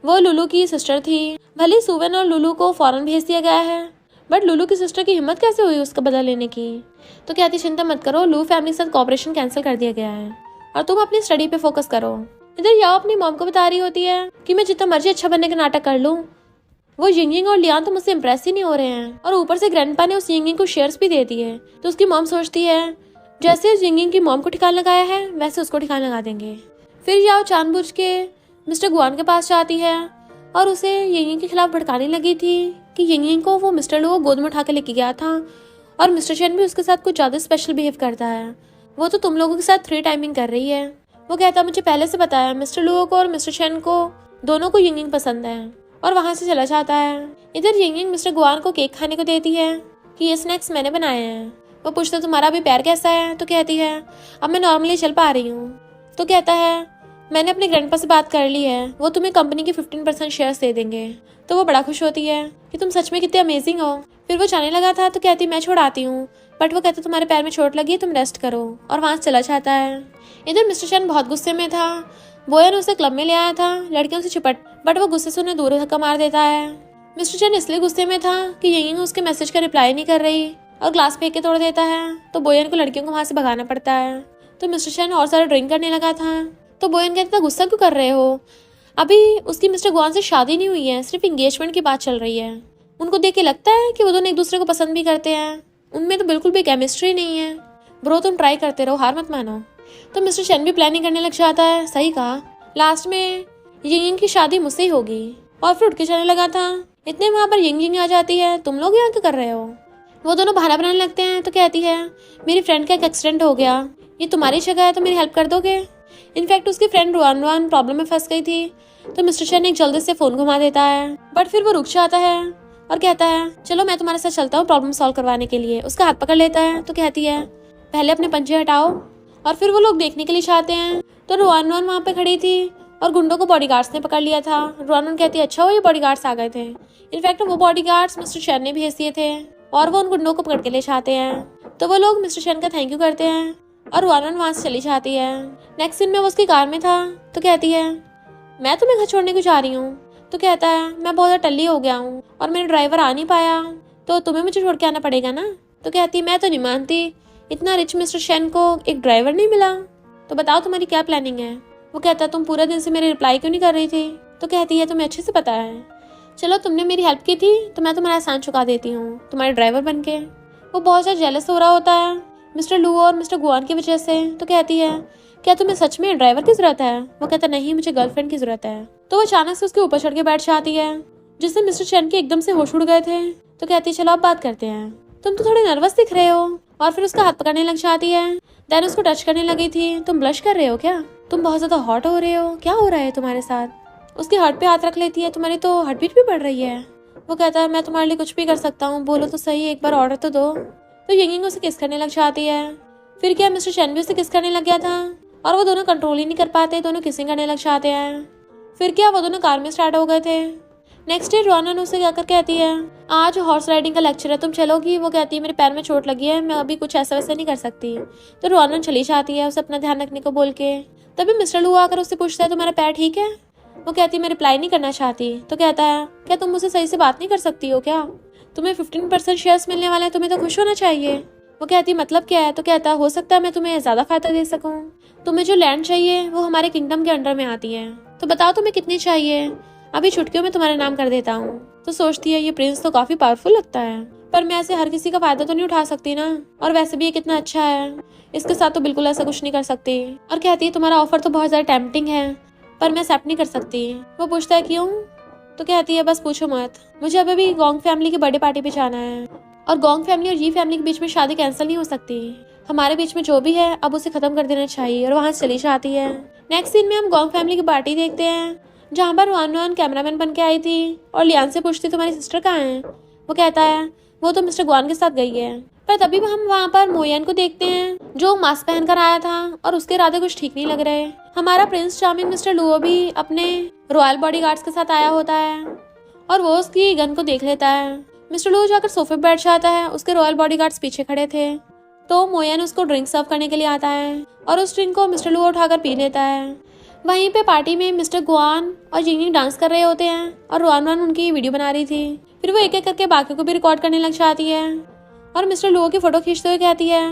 वो लुलू की सिस्टर थी। भले सुवेन और लुलू को फौरन भेज दिया गया है, बट लुलू की सिस्टर की हिम्मत कैसे हुई उसका बदला लेने की। तो कहती चिंता मत करो, लू फैमिली के साथ कॉपरेशन कैंसिल कर दिया गया है और तुम अपनी स्टडी पे फोकस करो। इधर याओ अपनी मॉम को बता रही होती है कि मैं जितना मर्जी अच्छा बनने का नाटक कर लूँ, वो यिंग और लियान तो मुझसे इम्प्रेस ही नहीं हो रहे हैं, और ऊपर से ग्रैंडपा ने उस यिंग को शेयर्स भी दे दिए। तो उसकी मॉम सोचती है जैसे उस यिंग की मॉम को ठिकाना लगाया है वैसे उसको ठिकाना लगा देंगे। फिर याओ जानबूझ के मिस्टर गुआन के पास जाती है और उसे यिंग के खिलाफ भड़काने लगी थी कि यिंग को वो मिस्टर लू गोद में उठा के लेके गया था, और मिस्टर चैन भी उसके साथ कुछ ज्यादा स्पेशल बिहेव करता है, वो तो तुम लोगों के साथ 3 टाइमिंग कर रही है। वो कहता मुझे पहले से पता है, मिस्टर लुओ को और मिस्टर शेन को दोनों को यिंग पसंद है, और वहाँ से चला जाता है। इधर यिंग मिस्टर गुआन को केक खाने को देती है कि ये स्नैक्स मैंने बनाए हैं। वो पूछता तुम्हारा अभी पैर कैसा है? तो कहती है अब मैं नॉर्मली चल पा रही हूँ। तो कहता है मैंने अपने ग्रैंडपा से बात कर ली है, वो तुम्हें कंपनी के 15% शेयर्स दे देंगे। तो वो बड़ा खुश होती है कि तुम सच में कितने अमेजिंग हो। फिर वो जाने लगा था तो कहती मैं छोड़ आती हूँ, बट वो कहता तुम्हारे पैर में चोट लगी है, तुम रेस्ट करो, और वहाँ से चला जाता है। इधर मिस्टर शेन बहुत गुस्से में था। बोयन उसे क्लब में ले आया था लड़कियों से चिपट, बट वो गुस्से से उन्हें दूर धक्का मार देता है। मिस्टर शेन इसलिए गुस्से में था कि यिंग उसके मैसेज का रिप्लाई नहीं कर रही और ग्लास फेंक के तोड़ देता है। तो बोयन को लड़कियों को वहाँ से भगाना पड़ता है। तो मिस्टर शेन और सारा ड्रिंक करने लगा था। तो बोयन कहता गुस्सा क्यों कर रहे हो, अभी उसकी मिस्टर गुआन से शादी नहीं हुई है, सिर्फ एंगेजमेंट की बात चल रही है। उनको देख के लगता है कि वो दोनों एक दूसरे को पसंद भी करते हैं, उनमें तो बिल्कुल भी केमिस्ट्री नहीं है। ब्रो तुम ट्राई करते रहो, हार मत मानो। तो मिस्टर शेन भी प्लानिंग करने लग जाता है। सही कहा, लास्ट में यिंग की शादी मुझसे ही होगी। और फिर उठ के चलने लगा था। इतने वहाँ पर यिंग आ जाती है, तुम लोग यहाँ क्या कर रहे हो? वो दोनों बहाना बनाने लगते हैं। तो कहती है मेरी फ्रेंड का एक एक्सीडेंट हो गया, ये तुम्हारी जगह है तो मेरी हेल्प कर दोगे। इनफैक्ट उसकी फ्रेंड रुआन प्रॉब्लम में फंस गई थी। तो मिस्टर शेन एक जल्दी से फोन घुमा देता है, बट फिर वो रुक जाता है और कहता है चलो मैं तुम्हारे साथ चलता हूँ प्रॉब्लम सॉल्व करवाने के लिए। उसका हाथ पकड़ लेता है। तो कहती है पहले अपने पंजे हटाओ। और फिर वो लोग देखने के लिए चाहते हैं। तो रुआन वहाँ पे खड़ी थी और गुंडों को बॉडीगार्ड्स ने पकड़ लिया था। रुआन कहती है अच्छा हो ये बॉडीगार्ड्स आ गए थे। इनफैक्ट वो बॉडीगार्ड्स मिस्टर शेन ने भेज दिए थे और वो उन गुंडों को पकड़ के ले जाते हैं। तो वो लोग मिस्टर शेन का थैंक यू करते हैं और रुआन वहाँ से चली जाती है। नेक्स्ट सीन में वो उसकी कार में था। तो कहती है मैं तुम्हें घर छोड़ने को जा रही हूँ। तो कहता है मैं बहुत ज़्यादा टल्ली हो गया हूँ और मेरा ड्राइवर आ नहीं पाया, तो तुम्हें मुझे छोड़ के आना पड़ेगा ना। तो कहती है मैं तो नहीं मानती, इतना रिच मिस्टर शेन को एक ड्राइवर नहीं मिला। तो बताओ तुम्हारी क्या प्लानिंग है। वो कहता है तुम पूरा दिन से मेरी रिप्लाई क्यों नहीं कर रही थी। तो कहती है तुम्हें अच्छे से पता है, चलो तुमने मेरी हेल्प की थी तो मैं तुम्हारा एहसान चुका देती हूँ तुम्हारे ड्राइवर बन के। वो बहुत ज़्यादा जेलस हो रहा होता है मिस्टर लुओ और मिस्टर गुआन की वजह से। तो कहती है क्या तुम्हें सच में ड्राइवर की जरूरत है। वो कहता नहीं मुझे गर्लफ्रेंड की जरूरत है। तो वो अचानक से उसके ऊपर चढ़ के बैठ जाती है, जिससे मिस्टर शेन के एकदम से होश उड़ गए थे। तो कहती है चलो अब बात करते हैं, तुम तो थोड़े नर्वस दिख रहे हो। और फिर उसका हाथ पकड़ने लग जाती है। देन उसको टच करने लगी थी। तुम ब्लश कर रहे हो क्या, तुम बहुत ज्यादा हॉट हो रहे हो, क्या हो रहा है तुम्हारे साथ। उसके हार्ट पे हाथ रख लेती है। तुम्हारी तो हार्ट बीट भी बढ़ रही है। वो कहता है मैं तुम्हारे लिए कुछ भी कर सकता हूँ, बोलो तो सही, एक बार ऑर्डर तो दो। तो यिंग उसे किस करने लग जाती है। फिर क्या मिस्टर शेन भी उसे किस करने लग गया था और वो दोनों कंट्रोल ही नहीं कर पाते, दोनों किसिंग करने लग जाते हैं। फिर क्या वो दोनों कार में स्टार्ट हो गए थे। नेक्स्ट डे रोनन उसे जाकर कहती है आज हॉर्स राइडिंग का लेक्चर है, तुम चलोगी। वो कहती है मेरे पैर में चोट लगी है, मैं अभी कुछ ऐसा वैसा नहीं कर सकती। तो रोनन चली जाती है उसे अपना ध्यान रखने को बोल के। तभी मिस्टर लू आकर उससे पूछता है तुम्हारा पैर ठीक है। वो कहती है मैं रिप्लाई नहीं करना चाहती। तो कहता है क्या तुम मुझसे सही से बात नहीं कर सकती हो क्या, तुम्हें 15% शेयर्स मिलने वाले हैं, तुम्हें तो खुश होना चाहिए। वो कहती मतलब क्या है। तो कहता हो सकता है मैं तुम्हें ज्यादा फायदा दे सकूं, तुम्हें जो लैंड चाहिए वो हमारे किंगडम के अंडर में आती है, तो बताओ तुम्हें कितनी चाहिए, अभी छुटकियों में तुम्हारे नाम कर देता हूँ। तो सोचती है ये प्रिंस तो काफी पावरफुल लगता है, पर मैं ऐसे हर किसी का फायदा तो नहीं उठा सकती ना, और वैसे भी ये कितना अच्छा है, इसके साथ तो बिल्कुल ऐसा कुछ नहीं कर सकती। और कहती है तुम्हारा ऑफर तो बहुत ज्यादा टेम्पटिंग है, पर मैं एक्सेप्ट नहीं कर सकती। वो पूछता है क्यों। तो कहती है बस पूछो मत, मुझे अभी भी गोंग फैमिली की बर्थडे पार्टी पे जाना है, और गोंग फैमिली और ये फैमिली के बीच में शादी कैंसिल नहीं हो सकती, हमारे बीच में जो भी है अब उसे खत्म कर देना चाहिए। और वहाँ चली जाती है। नेक्स्ट सीन में हम गोंग फैमिली की पार्टी देखते हैं, जहाँ पर रुआन कैमरामैन बन के आई थी और लियान से पूछती तुम्हारी सिस्टर कहाँ है। वो कहता है वो तो मिस्टर गुआन के साथ गई है। पर तभी हम वहाँ पर मोयन को देखते हैं जो मास्क पहनकर आया था और उसके इरादे कुछ ठीक नहीं लग रहे। हमारा प्रिंस चार्मिंग मिस्टर लुओ भी अपने रॉयल बॉडीगार्ड्स के साथ आया होता है और वो उसकी गन को देख लेता है। मिस्टर लुओ जाकर सोफे पर बैठ जाता है, उसके रॉयल बॉडीगार्ड्स पीछे खड़े थे। तो मोयन उसको ड्रिंक सर्व करने के लिए आता है और उस ड्रिंक को मिस्टर लुओ उठाकर पी लेता है। वहीं पे पार्टी में मिस्टर गुआन और जिंग डांस कर रहे होते हैं और रुआन उनकी वीडियो बना रही थी। फिर वो एक एक करके बाकी को भी रिकॉर्ड करने लग जाती है और मिस्टर लुओ की फोटो खींचते हुए कहती है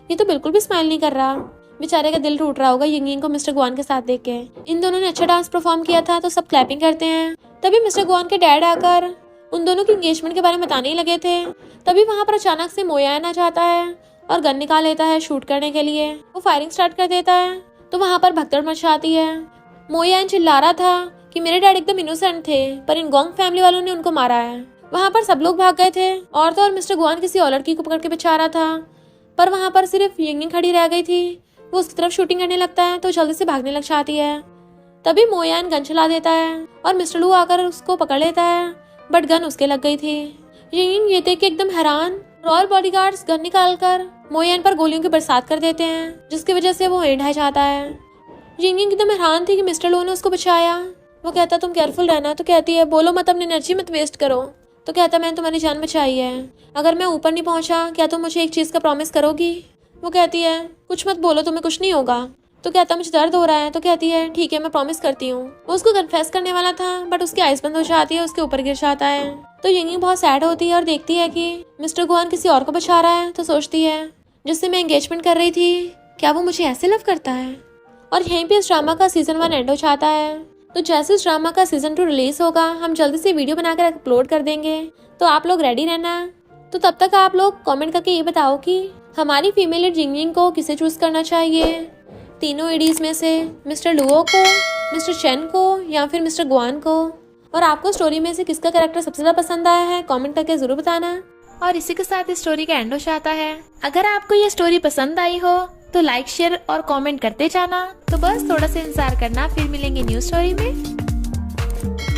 ये तो बिल्कुल भी स्माइल नहीं कर रहा, बेचारे का दिल टूट रहा होगा यिंग को मिस्टर गुआन के साथ देख के। इन दोनों ने अच्छा डांस परफॉर्म किया था तो सब क्लैपिंग करते हैं। तभी मिस्टर गुआन के डैड आकर उन दोनों की एंगेजमेंट के बारे में बताने ही लगे थे। तभी वहाँ पर अचानक से मोयन आ जाता है और गन निकाल लेता है शूट करने के लिए। वो फायरिंग स्टार्ट कर देता है तो वहाँ पर भगदड़ मच जाती है। मोयन चिल्ला रहा था कि मेरे डैड एकदम इनोसेंट थे, पर इन गोंग फैमिली वालों ने उनको मारा है। वहाँ पर सब लोग भाग गए थे और तो और मिस्टर गुआन किसी और लड़की को पकड़ के बिछा रहा था, पर वहाँ पर सिर्फ यिंग खड़ी रह गई थी वो उसकी तरफ शूटिंग करने लगता है तो जल्दी से भागने लग जाती है। तभी मोयान गन चला देता है और मिस्टर लू आकर उसको पकड़ लेता है, बट गन उसके लग गई थी। यिंग ये देख के एकदम हैरान। रॉयल बॉडीगार्ड्स गन निकालकर मोयान पर गोलियों की बरसात कर देते हैं, जिसकी वजह से वो एंड जाता है। यिंग एकदम हैरान थी कि मिस्टर लू ने उसको बचाया। वो कहता तुम केयरफुल रहना, तो कहती है बोलो मत, अपनी एनर्जी मत वेस्ट करो। तो कहता मैंने तुम्हारी जान बचाई है, अगर मैं ऊपर नहीं पहुंचा क्या तुम मुझे एक चीज का प्रॉमिस करोगी। वो कहती है कुछ मत बोलो, तुम्हें कुछ नहीं होगा। तो कहता मुझे दर्द हो रहा है। तो कहती है ठीक है मैं प्रॉमिस करती हूँ। वो उसको कन्फेस करने वाला था, बट उसकी आइस बंद हो जाती है, उसके ऊपर गिर जाता है। तो यिंग बहुत सैड होती है और देखती है कि मिस्टर गुआन किसी और को बचा रहा है। तो सोचती है जिससे मैं एंगेजमेंट कर रही थी, क्या वो मुझे ऐसे लव करता है। और यहीं पे इस ड्रामा का सीजन 1 एंड हो जाता है। तो जैसे इस ड्रामा का सीजन 2 रिलीज होगा, हम जल्दी से वीडियो बनाकर अपलोड कर देंगे, तो आप लोग रेडी रहना। तो तब तक आप लोग कमेंट करके ये बताओ कि हमारी फीमेल लीड जिंग को किसे चूज करना चाहिए, तीनों एडीज में से मिस्टर लुओ को, मिस्टर चेन को या फिर मिस्टर गुआन को। और आपको स्टोरी में से किसका कैरेक्टर सबसे ज्यादा पसंद आया है, कमेंट करके जरूर बताना। और इसी के साथ इस स्टोरी का एंड हो जाता है। अगर आपको ये स्टोरी पसंद आई हो तो लाइक शेयर और कमेंट करते जाना। तो बस थोड़ा सा इंतजार करना, फिर मिलेंगे न्यू स्टोरी में।